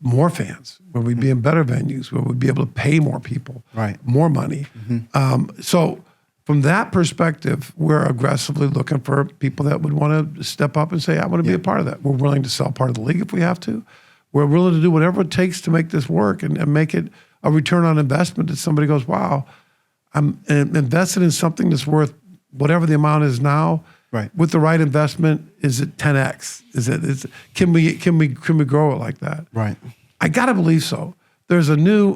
more fans? Would we be in better venues? Would we be able to pay more people? Right. More money? So from that perspective, we're aggressively looking for people that would want to step up and say, I want to be a part of that. We're willing to sell part of the league if we have to. We're willing to do whatever it takes to make this work and make it a return on investment that somebody goes, wow, I'm invested in something that's worth whatever the amount is now. Right. With the right investment, is it 10x? Can we grow it like that? Right. I gotta believe so. There's a new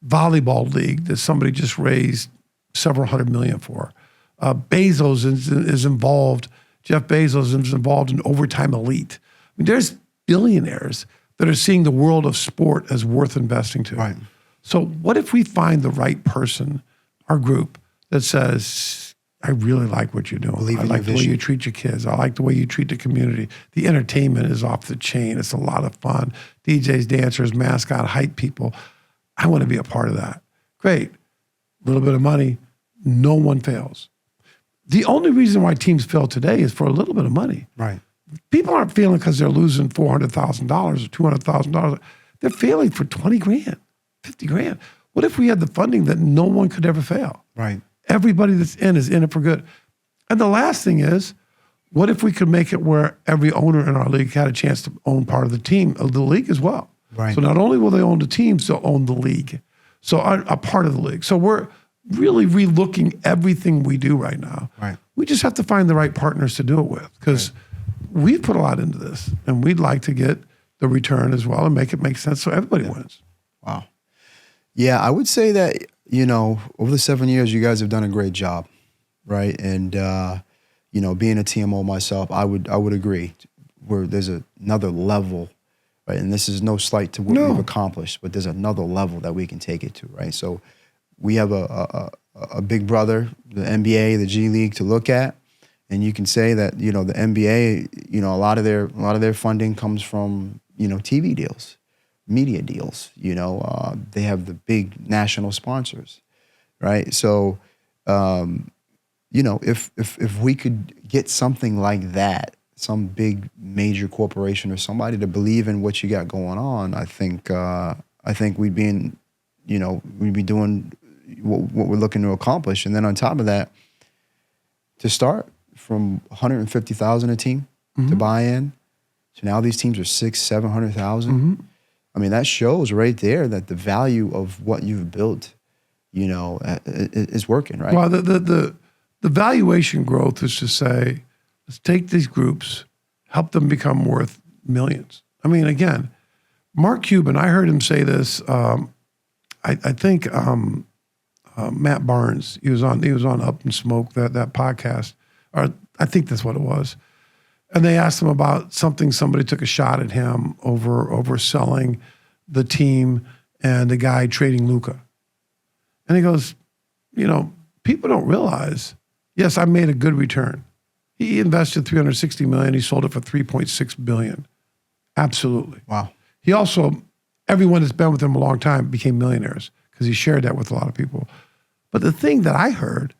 volleyball league that somebody just raised several $100 million for. Bezos is involved. Jeff Bezos is involved in Overtime Elite. I mean, there's billionaires that are seeing the world of sport as worth investing to. Right. So what if we find the right person, our group, that says, I really like what you're doing. I like the way you treat your kids. I like the way you treat the community. The entertainment is off the chain. It's a lot of fun. DJs, dancers, mascot, hype people. I want to be a part of that. Great. A little bit of money. No one fails. The only reason why teams fail today is for a little bit of money. Right. People aren't failing because they're losing $400,000 or $200,000. They're failing for 20 grand, 50 grand. What if we had the funding that no one could ever fail? Right. Everybody that's in is in it for good. And the last thing is, what if we could make it where every owner in our league had a chance to own part of the team, of the league as well? Right. So not only will they own the teams, they'll own the league. So a part of the league. So we're really relooking everything we do right now. Right. We just have to find the right partners to do it with, because we've put a lot into this, and we'd like to get the return as well and make it make sense so everybody wins. Wow. Yeah, I would say that, over the 7 years, you guys have done a great job, right? And, being a TMO myself, I would agree where there's another level, right? And this is no slight to what we've accomplished, but there's another level that we can take it to, right? So we have a big brother, the NBA, the G League to look at. And you can say that, the NBA, a lot of their funding comes from, TV deals, media deals. They have the big national sponsors, right? So, if we could get something like that, some big major corporation or somebody to believe in what you got going on, I think we'd be doing what we're looking to accomplish. And then on top of that, to start from 150,000 a team to buy in, so now these teams are 600,000-700,000. I mean, that shows right there that the value of what you've built, is working, right? Well, the valuation growth is to say, let's take these groups, help them become worth millions. I mean, again, Mark Cuban, I heard him say this. I think Matt Barnes, he was on Up and Smoke, that podcast, or I think that's what it was. And they asked him about somebody took a shot at him over selling the team and the guy trading Luka. And he goes, people don't realize, yes, I made a good return. He invested $360 million. He sold it for $3.6 billion. Absolutely. Wow. He also, everyone that's been with him a long time became millionaires because he shared that with a lot of people. But the thing that I heard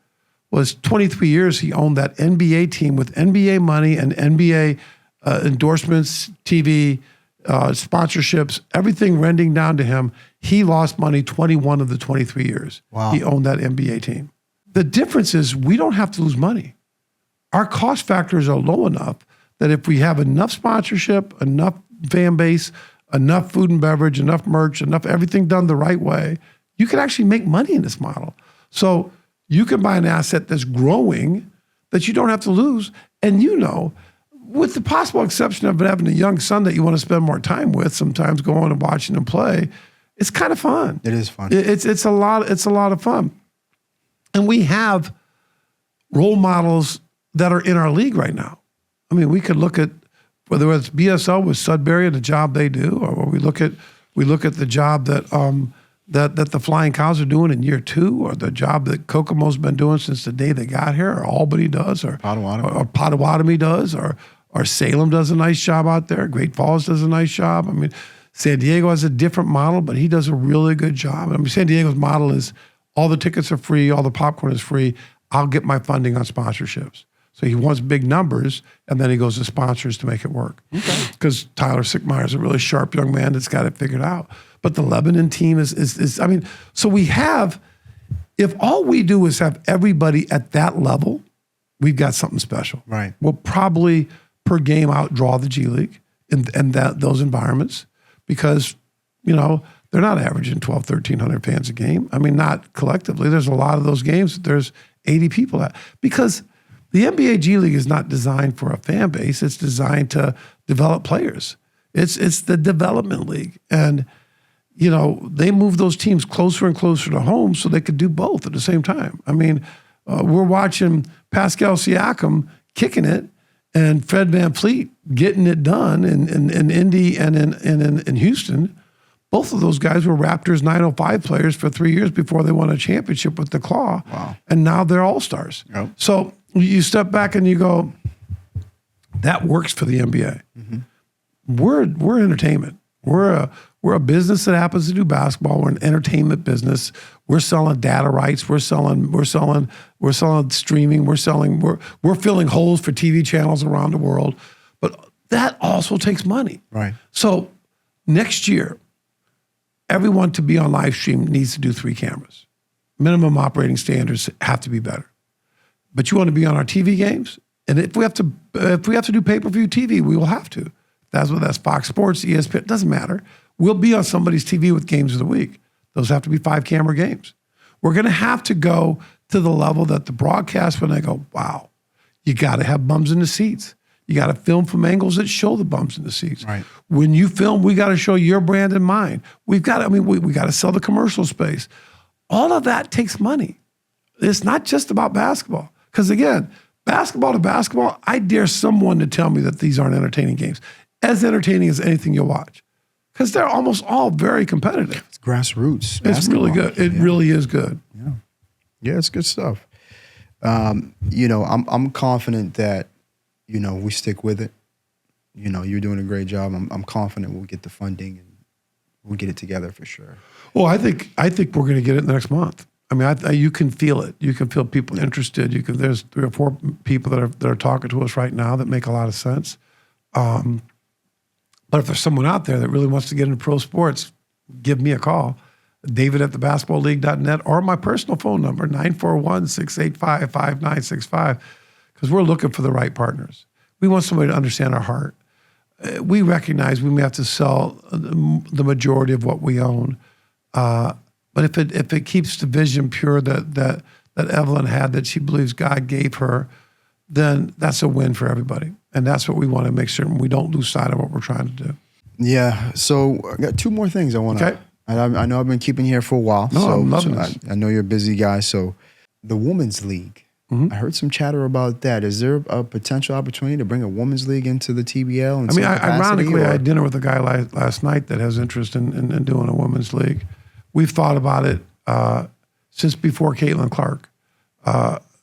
was 23 years he owned that NBA team with NBA money and NBA endorsements, TV, sponsorships, everything rending down to him. He lost money 21 of the 23 years. Wow. He owned that NBA team. The difference is we don't have to lose money. Our cost factors are low enough that if we have enough sponsorship, enough fan base, enough food and beverage, enough merch, enough everything done the right way, you can actually make money in this model. So you can buy an asset that's growing that you don't have to lose. And with the possible exception of having a young son that you want to spend more time with, sometimes going and watching him play, it's kind of fun. It is fun. It's a lot of fun. And we have role models that are in our league right now. I mean, we could look at whether it's BSL with Sudbury and the job they do, or we look at the job that that the Flying Cows are doing in year 2, or the job that Kokomo's been doing since the day they got here, or Albany does, or Potawatomi does, or Salem does a nice job out there. Great Falls does a nice job. I mean, San Diego has a different model, but he does a really good job. I mean, San Diego's model is all the tickets are free, all the popcorn is free. I'll get my funding on sponsorships. So he wants big numbers, and then he goes to sponsors to make it work. Because Tyler Sickmeyer is a really sharp young man that's got it figured out. But the Lebanon team is I mean, so we have, if all we do is have everybody at that level, we've got something special. Right. We'll probably per game outdraw the G League in those environments, because, you know, they're not averaging 1,200-1,300 fans a game. I mean, not collectively. There's a lot of those games that there's 80 people at, because the NBA G League is not designed for a fan base. It's designed to develop players. It's the development league. And, you know, they move those teams closer and closer to home so they could do both at the same time. I mean, we're watching Pascal Siakam kicking it and Fred VanVleet getting it done in Indy and in Houston. Both of those guys were Raptors 905 players for 3 years before they won a championship with the Claw. Wow. And now they're all-stars. Yep. So you step back and you go, that works for the NBA. We're entertainment. We're a business that happens to do basketball. We're an entertainment business. We're selling data rights. We're selling streaming. We're filling holes for TV channels around the world. But that also takes money. Right. So next year, everyone to be on live stream needs to do 3 cameras. Minimum operating standards have to be better. But you want to be on our TV games? And if we have to do pay-per-view TV, we will have to. That's Fox Sports, ESPN, it doesn't matter. We'll be on somebody's TV with games of the week. Those have to be 5-camera games. We're going to have to go to the level that the broadcast, when they go, wow, you got to have bums in the seats. You got to film from angles that show the bums in the seats. Right. When you film, we got to show your brand and mine. We got to sell the commercial space. All of that takes money. It's not just about basketball. Because again, basketball to basketball, I dare someone to tell me that these aren't entertaining games. As entertaining as anything you'll watch. Because they're almost all very competitive. It's grassroots. It's really good. It really is good. Yeah. Yeah, it's good stuff. You know, I'm confident that, you know, we stick with it. You know, you're doing a great job. I'm confident we'll get the funding and we'll get it together for sure. Well, I think we're going to get it next month. I mean, you can feel it. You can feel people interested. There's 3 or 4 people that are talking to us right now that make a lot of sense. But if there's someone out there that really wants to get into pro sports, give me a call, david@thebasketballleague.net, or my personal phone number, 941-685-5965, because we're looking for the right partners. We want somebody to understand our heart. We recognize we may have to sell the majority of what we own, but if it keeps the vision pure that Evelyn had, that she believes God gave her, then that's a win for everybody. And that's what we want to make sure we don't lose sight of what we're trying to do. Yeah. So I got 2 more things I want to. Okay. I know I've been keeping here for a while. No, I'm loving this. I know you're a busy guy. So the Women's League, I heard some chatter about that. Is there a potential opportunity to bring a Women's League into the TBL? I mean, ironically, I had dinner with a guy last night that has interest in doing a Women's League. We've thought about it since before Caitlin Clark.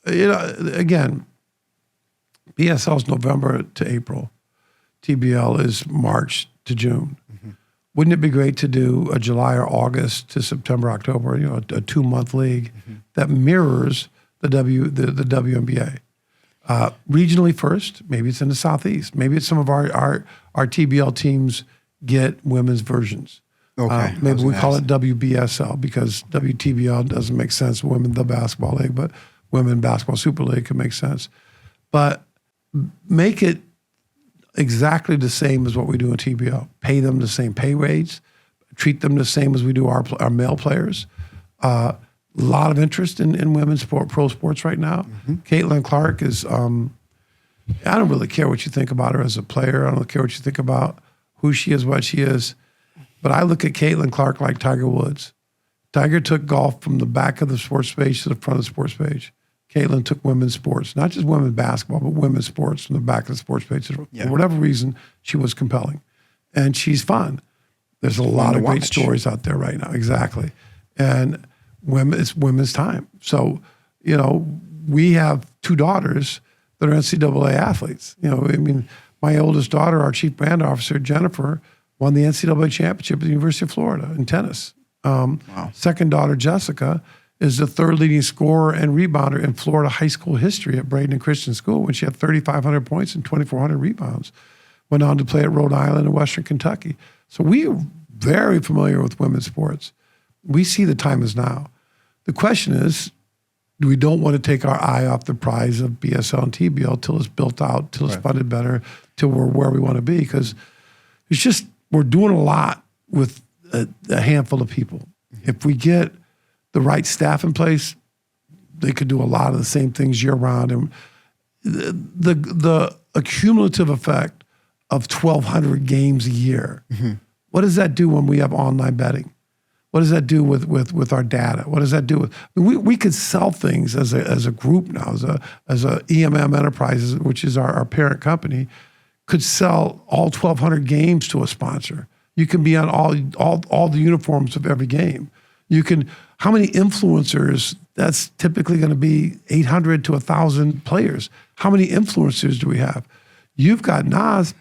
Again, BSL is November to April. TBL is March to June. Wouldn't it be great to do a July or August to September, October, you know, a 2-month league that mirrors the WNBA? Regionally first, maybe it's in the Southeast. Maybe it's some of our TBL teams get women's versions. Okay. Maybe we call it WBSL because WTBL doesn't make sense. Women, the basketball league, but Women Basketball Super League could make sense. But make it exactly the same as what we do in TBL. Pay them the same pay rates. Treat them the same as we do our male players. A lot of interest in women's pro sports right now. Caitlin Clark is, I don't really care what you think about her as a player. I don't care what you think about who she is, what she is. But I look at Caitlin Clark like Tiger Woods. Tiger took golf from the back of the sports page to the front of the sports page. Caitlin took women's sports, not just women's basketball, but women's sports from the back of the sports page. For whatever reason, she was compelling. And she's fun. There's a lot of great stories out there right now. Exactly. And it's women's time. So, we have 2 daughters that are NCAA athletes. My oldest daughter, our chief brand officer, Jennifer, won the NCAA championship at the University of Florida in tennis. Wow. Second daughter, Jessica, is the 3rd leading scorer and rebounder in Florida high school history at Braden Christian School when she had 3,500 points and 2,400 rebounds. Went on to play at Rhode Island and Western Kentucky. So we are very familiar with women's sports. We see the time is now. The question is, we don't want to take our eye off the prize of BSL and TBL till it's built out, till it's funded better, till we're where we want to be. Because it's just, we're doing a lot with a handful of people. If we get the right staff in place, they could do a lot of the same things year round. And the accumulative effect of 1,200 games a year, what does that do when we have online betting? What does that do with our data? What does that do with? We could sell things as a group now, as a EMM Enterprises, which is our parent company, could sell all 1,200 games to a sponsor. You can be on all the uniforms of every game. You can. How many influencers? That's typically going to be 800 to 1,000 players. How many influencers do we have? You've got Nas.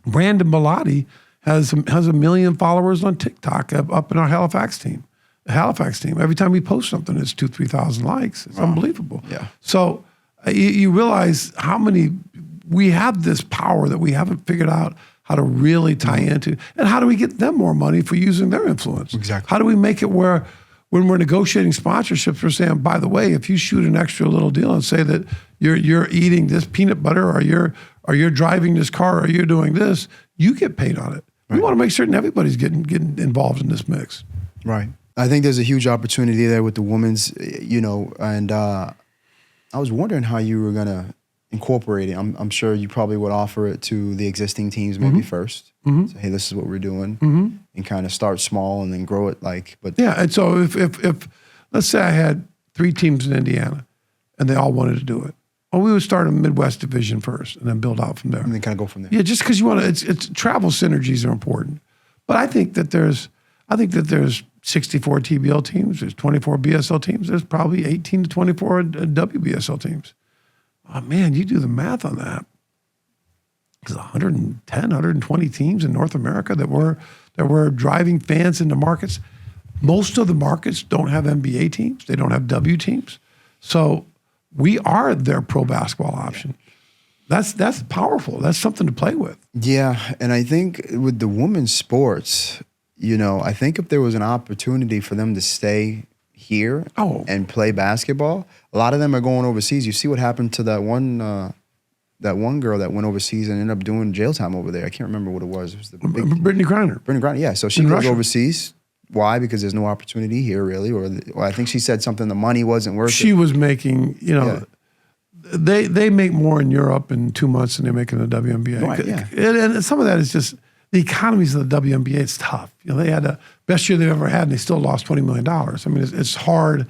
Brandon Bellotti has 1 million followers on TikTok up in our Halifax team. The Halifax team, every time we post something, it's 2,000-3,000 likes. It's unbelievable. Yeah. So you realize how many, we have this power that we haven't figured out how to really tie into, and how do we get them more money for using their influence? Exactly. How do we make it where when we're negotiating sponsorships, we're saying, by the way, if you shoot an extra little deal and say that you're eating this peanut butter, or you're driving this car, or you're doing this, you get paid on it. We want to make certain everybody's getting involved in this mix. Right. I think there's a huge opportunity there with the women's, and I was wondering how you were going to incorporate it. I'm sure you probably would offer it to the existing teams maybe first. Say, hey, this is what we're doing, and kind of start small and then grow it. Yeah, and so if let's say I had 3 teams in Indiana, and they all wanted to do it, well, we would start a Midwest division first, and then build out from there, and then kind of go from there. Yeah, just because you want to, it's travel synergies are important, but I think that there's 64 TBL teams, there's 24 BSL teams, there's probably 18 to 24 WBSL teams. Oh man, you do the math on that. There's 110, 120 teams in North America that were driving fans into markets. Most of the markets don't have NBA teams. They don't have W teams. So we are their pro basketball option. That's powerful. That's something to play with. Yeah, and I think with the women's sports, I think if there was an opportunity for them to stay here and play basketball, a lot of them are going overseas. You see what happened to that one girl that went overseas and ended up doing jail time over there. I can't remember what it was. It was the Brittany Griner. Yeah. So she goes overseas. Why? Because there's no opportunity here, really. Or I think she said something. The money wasn't worth it. She was making, they make more in Europe in 2 months than they make in the WNBA. Right, yeah. And some of that is just the economies of the WNBA. It's tough. They had the best year they've ever had, and they still lost $20 million. I mean, it's hard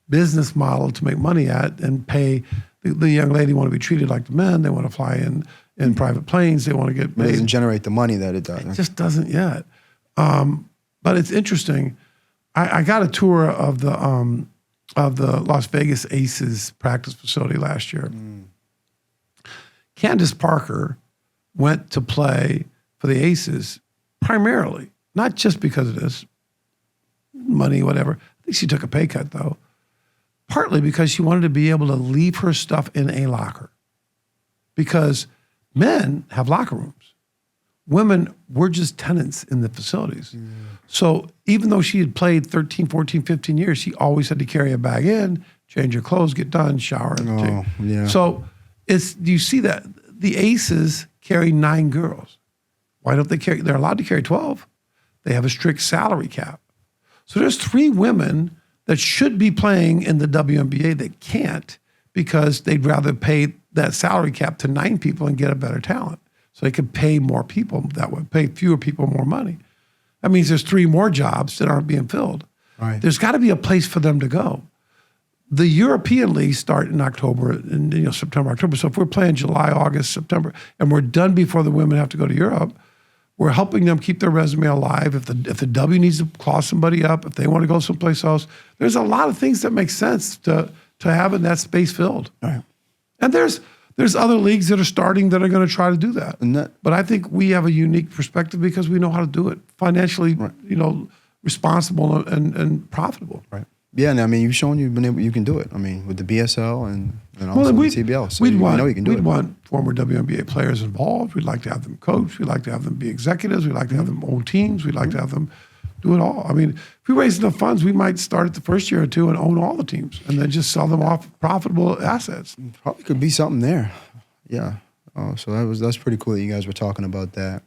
business model to make money at and pay. The young lady want to be treated like the men. They want to fly in private planes. They want to get paid. It doesn't generate the money that it does. It just doesn't yet. But it's interesting. I got a tour of the Las Vegas Aces practice facility last year. Candace Parker went to play for the Aces primarily, not just because of this money, whatever. I think she took a pay cut though. Partly because she wanted to be able to leave her stuff in a locker. Because men have locker rooms. Women were just tenants in the facilities. So even though she had played 13, 14, 15 years, she always had to carry a bag in, change her clothes, get done, shower. Yeah. So do you see that? The Aces carry 9 girls. Why don't they carry? They're allowed to carry 12. They have a strict salary cap. So there's 3 women that should be playing in the WNBA that can't because they'd rather pay that salary cap to 9 people and get a better talent. So they could pay more people that way, pay fewer people more money. That means there's 3 more jobs that aren't being filled. Right. There's got to be a place for them to go. The European leagues start in October, and September, October. So if we're playing July, August, September, and we're done before the women have to go to Europe, We're helping them keep their resume alive. If the W needs to claw somebody up, if they want to go someplace else, there's a lot of things that make sense to having that space filled. Right. And there's other leagues that are starting that are going to try to do that. But I think we have a unique perspective because we know how to do it financially, responsible and profitable. Right. Yeah, and I mean, you've shown you can do it. I mean, with the BSL and also the TBL. So you can do it. We'd want former WNBA players involved. We'd like to have them coach. We'd like to have them be executives. We'd like to have them own teams. We'd like to have them do it all. I mean, if we raise enough funds, we might start it the first year or two and own all the teams and then just sell them off profitable assets. Probably could be something there. Yeah. So that's pretty cool that you guys were talking about that.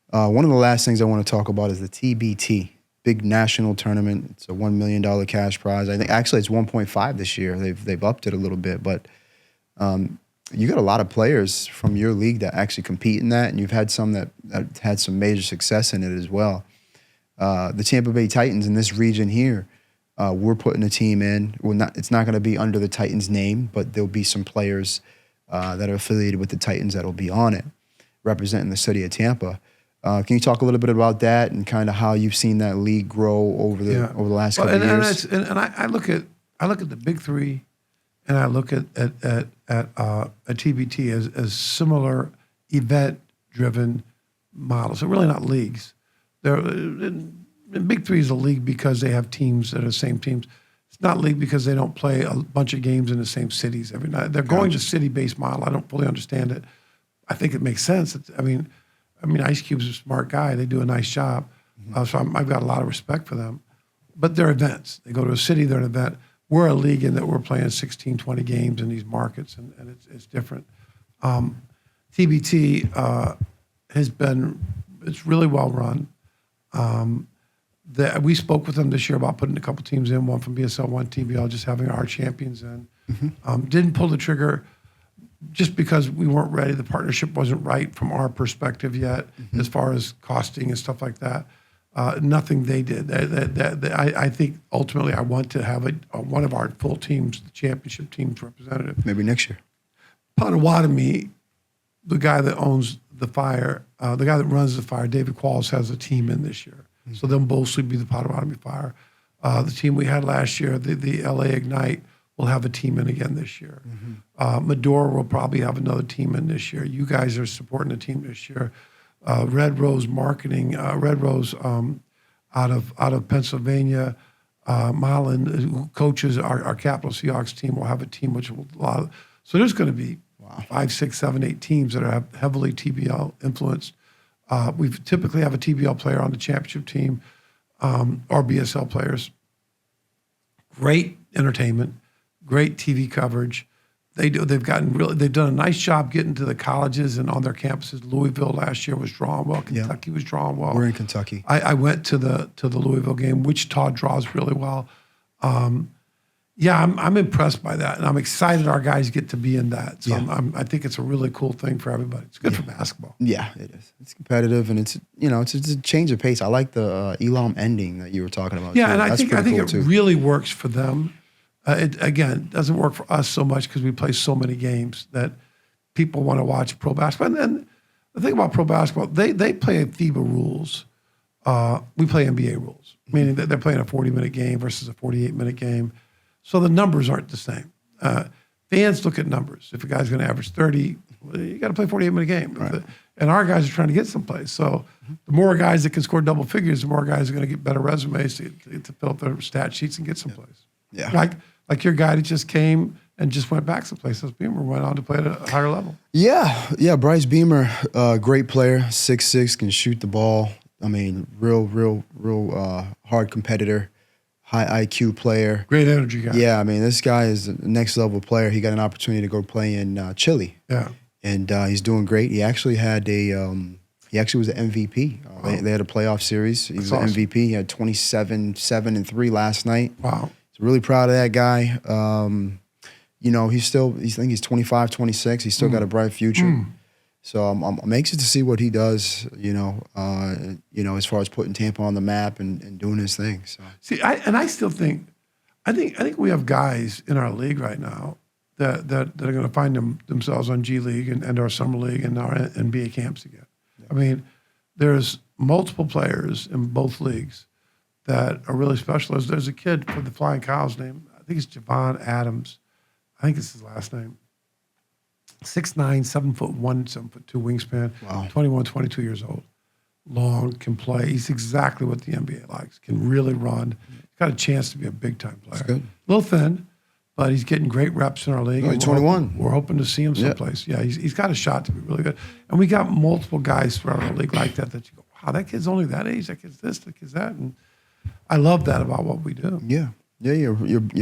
One of the last things I want to talk about is the TBT. Big national tournament. It's a $1 million cash prize. I think actually it's 1.5 this year. They've upped it a little bit, but you got a lot of players from your league that actually compete in that, and you've had some that had some major success in it as well. The Tampa Bay Titans in this region here, we're putting a team in. It's not going to be under the Titans name, but there'll be some players that are affiliated with the Titans that'll be on it, representing the city of Tampa. Can you talk a little bit about that and kind of how you've seen that league grow over the last couple of years? And I look at the big three, and I look at TBT as similar event-driven models. They're really not leagues. The big three is a league because they have teams that are the same teams. It's not a league because they don't play a bunch of games in the same cities every night. They're going to city-based model. I don't fully understand it. I think it makes sense. I mean, Ice Cube's a smart guy. They do a nice job. So I've got a lot of respect for them. But they're events. They go to a city, they're an event. We're a league in that we're playing 16, 20 games in these markets, and it's different. TBT it's really well run. We spoke with them this year about putting a couple teams in, one from BSL, one TBL, just having our champions in. Didn't pull the trigger just because we weren't ready. The partnership wasn't right from our perspective yet, as far as costing and stuff like that. Nothing they did. I think ultimately I want to have one of our full teams, the championship team's representative. Maybe next year. Potawatomi, the guy that owns the Fire, the guy that runs the Fire, David Qualls, has a team in this year. So they'll mostly be the Potawatomi Fire. The team we had last year, the LA Ignite, will have a team in again this year. Medora will probably have another team in this year. You guys are supporting the team this year. Red Rose Marketing, Red Rose out of Pennsylvania, Marlon, who coaches our Capital Seahawks team, will have a team which will so there's going to be 5, 6, 7, 8 teams that are heavily TBL influenced. We typically have a TBL player on the championship team, or BSL players. Great entertainment, great TV coverage. They've done a nice job getting to the colleges and on their campuses. Louisville last year was drawing well. Kentucky was drawing well. We're in Kentucky. I went to the Louisville game. Wichita draws really well. I'm impressed by that, and I'm excited our guys get to be in that. So I think it's a really cool thing for everybody. It's good for basketball. Yeah, it is. It's competitive, and it's a change of pace. I like the Elam ending that you were talking about. Yeah, too. and I think it too. really works for them. It doesn't work for us so much because we play so many games that people want to watch pro basketball. And then the thing about pro basketball, they play FIBA rules. We play NBA rules, meaning that they're playing a 40-minute game versus a 48-minute game. So the numbers aren't the same. Fans look at numbers. If a guy's going to average 30, you got to play a 48-minute game. Right. And our guys are trying to get someplace. So the more guys that can score double figures, the more guys are going to get better resumes to fill up their stat sheets and get someplace. Yeah. Like your guy that just came and just went back someplace. Beamer went on to play at a higher level. Yeah. Bryce Beamer, great player, 6'6", can shoot the ball. I mean, real hard competitor, high IQ player. Great energy guy. Yeah, I mean, this guy is a next level player. He got an opportunity to go play in Chile. Yeah. And he's doing great. He actually had he actually was an MVP. They had a playoff series. He was an MVP. He had 27, 7, and 3 last night. Wow. So really proud of that guy. He's 25, 26. He's still got a bright future. So I'm anxious to see what he does, as far as putting Tampa on the map and doing his thing. So I still think, I think we have guys in our league right now that are going to find themselves on G League and our summer league and our NBA camps again. Yeah. I mean, there's multiple players in both leagues that are really special. There's a kid for the Flying Cows name. I think it's Javon Adams. I think it's his last name. 6'9", 7'1", 7'2" wingspan. Wow. 21, 22 years old. Long, can play. He's exactly what the NBA likes. Can really run. He's got a chance to be a big-time player. That's good. A little thin, but he's getting great reps in our league. Oh, he's 21. We're hoping to see him someplace. Yeah, he's got a shot to be really good. And we got multiple guys throughout our league like that you go, wow, that kid's only that age. That kid's this, that kid's that. And I love that about what we do. Yeah. You're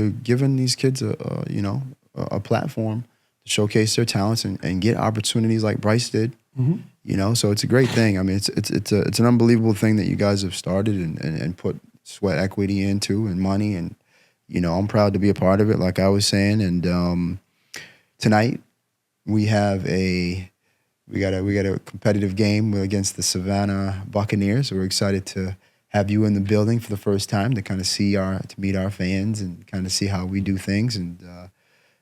giving these kids a platform to showcase their talents and get opportunities like Bryce did. Mm-hmm. So it's a great thing. I mean, it's an unbelievable thing that you guys have started and put sweat equity into and money, and I'm proud to be a part of it. Like I was saying, and tonight we got a competitive game against the Savannah Buccaneers. We're excited to have you in the building for the first time to kind of meet our fans and kind of see how we do things. And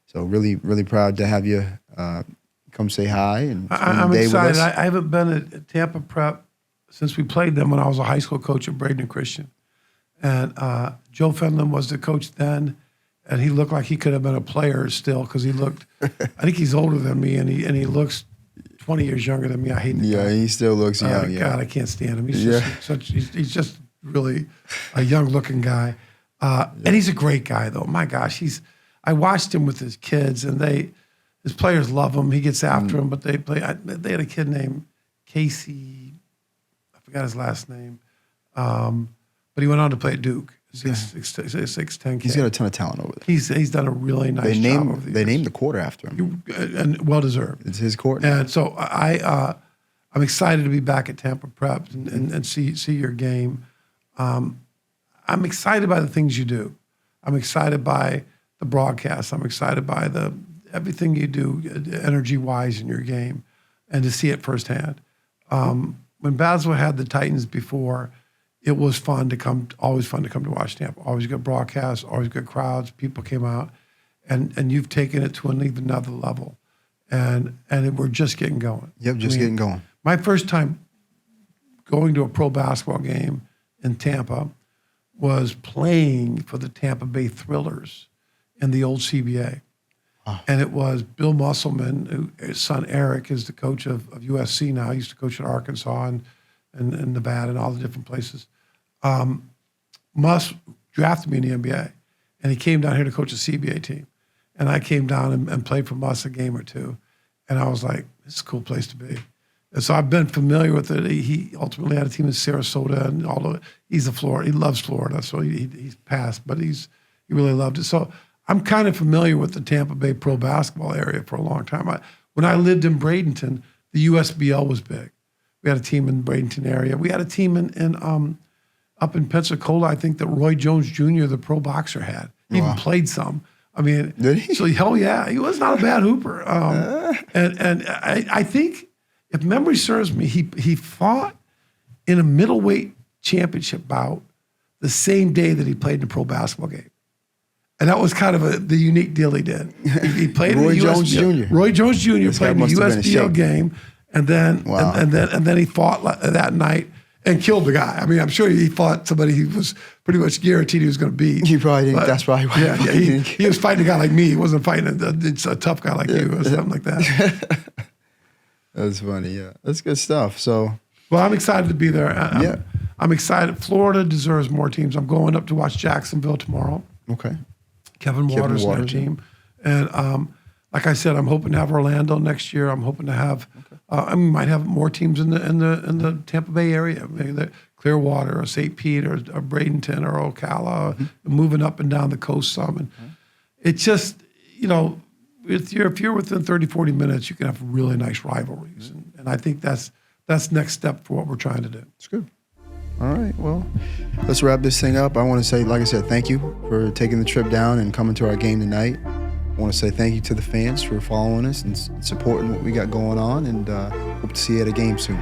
so really, really proud to have you come say hi. And I'm day excited. With us. I haven't been at Tampa Prep since we played them when I was a high school coach at Braden and Christian. And Joe Fenlon was the coach then, and he looked like he could have been a player still because he looked, I think he's older than me, and he looks 20 years younger than me. I hate the guy. He still looks young. God, I can't stand him. He's just really a young-looking guy. And he's a great guy, though. My gosh, I watched him with his kids, and his players love him. He gets after him, but they had a kid named Casey, I forgot his last name, but he went on to play at Duke. 6'10" kid. He's got a ton of talent over there. He's done a really nice job over the years. They named the quarter after him. And well-deserved. It's his court. And so I'm excited to be back at Tampa Prep and see your game. I'm excited by the things you do. I'm excited by the broadcast. I'm excited by everything you do energy-wise in your game and to see it firsthand. When Basel had the Titans before, it was always fun to come to watch Tampa. Always good broadcasts, always good crowds. People came out, and you've taken it to another level, and we're just getting going. Yep, getting going. My first time going to a pro basketball game in Tampa was playing for the Tampa Bay Thrillers in the old CBA. And it was Bill Musselman, his son Eric is the coach of USC now. He used to coach at Arkansas and Nevada and all the different places. Muss drafted me in the NBA, and he came down here to coach a CBA team. And I came down and played for Muss a game or two. And I was like, this is a cool place to be. And so I've been familiar with it. He ultimately had a team in Sarasota, and he loves Florida, so he's passed, but he really loved it. So I'm kind of familiar with the Tampa Bay pro basketball area for a long time. When I lived in Bradenton, the USBL was big. We had a team in Bradenton area. We had a team up in Pensacola, I think, that Roy Jones Jr., the pro boxer, had. He even played some. I mean, did he? So hell yeah, he was not a bad hooper. And I think, if memory serves me, he fought in a middleweight championship bout the same day that he played in a pro basketball game. And that was kind of the unique deal he did. He played Roy in the Jones USBL. Jr. Roy Jones Jr. played in the USBL game, and then Wow. and then he fought that night and killed the guy. I mean, I'm sure he fought somebody he was pretty much guaranteed he was going to beat. He probably didn't. That's probably why. Yeah, he was fighting a guy like me. He wasn't fighting a tough guy like you or something like that. That's funny. Yeah, that's good stuff. So, well, I'm excited to be there. I'm excited. Florida deserves more teams. I'm going up to watch Jacksonville tomorrow. Okay. Kevin Waters and their team. And like I said, I'm hoping to have Orlando next year. I'm hoping to have, I might have more teams in the Tampa Bay area, maybe the Clearwater or St. Pete or Bradenton or Ocala, moving up and down the coast some. And it's just, if you're within 30, 40 minutes, you can have really nice rivalries. And I think that's next step for what we're trying to do. It's good. All right, well, let's wrap this thing up. I want to say, like I said, thank you for taking the trip down and coming to our game tonight. I want to say thank you to the fans for following us and supporting what we got going on, and hope to see you at a game soon.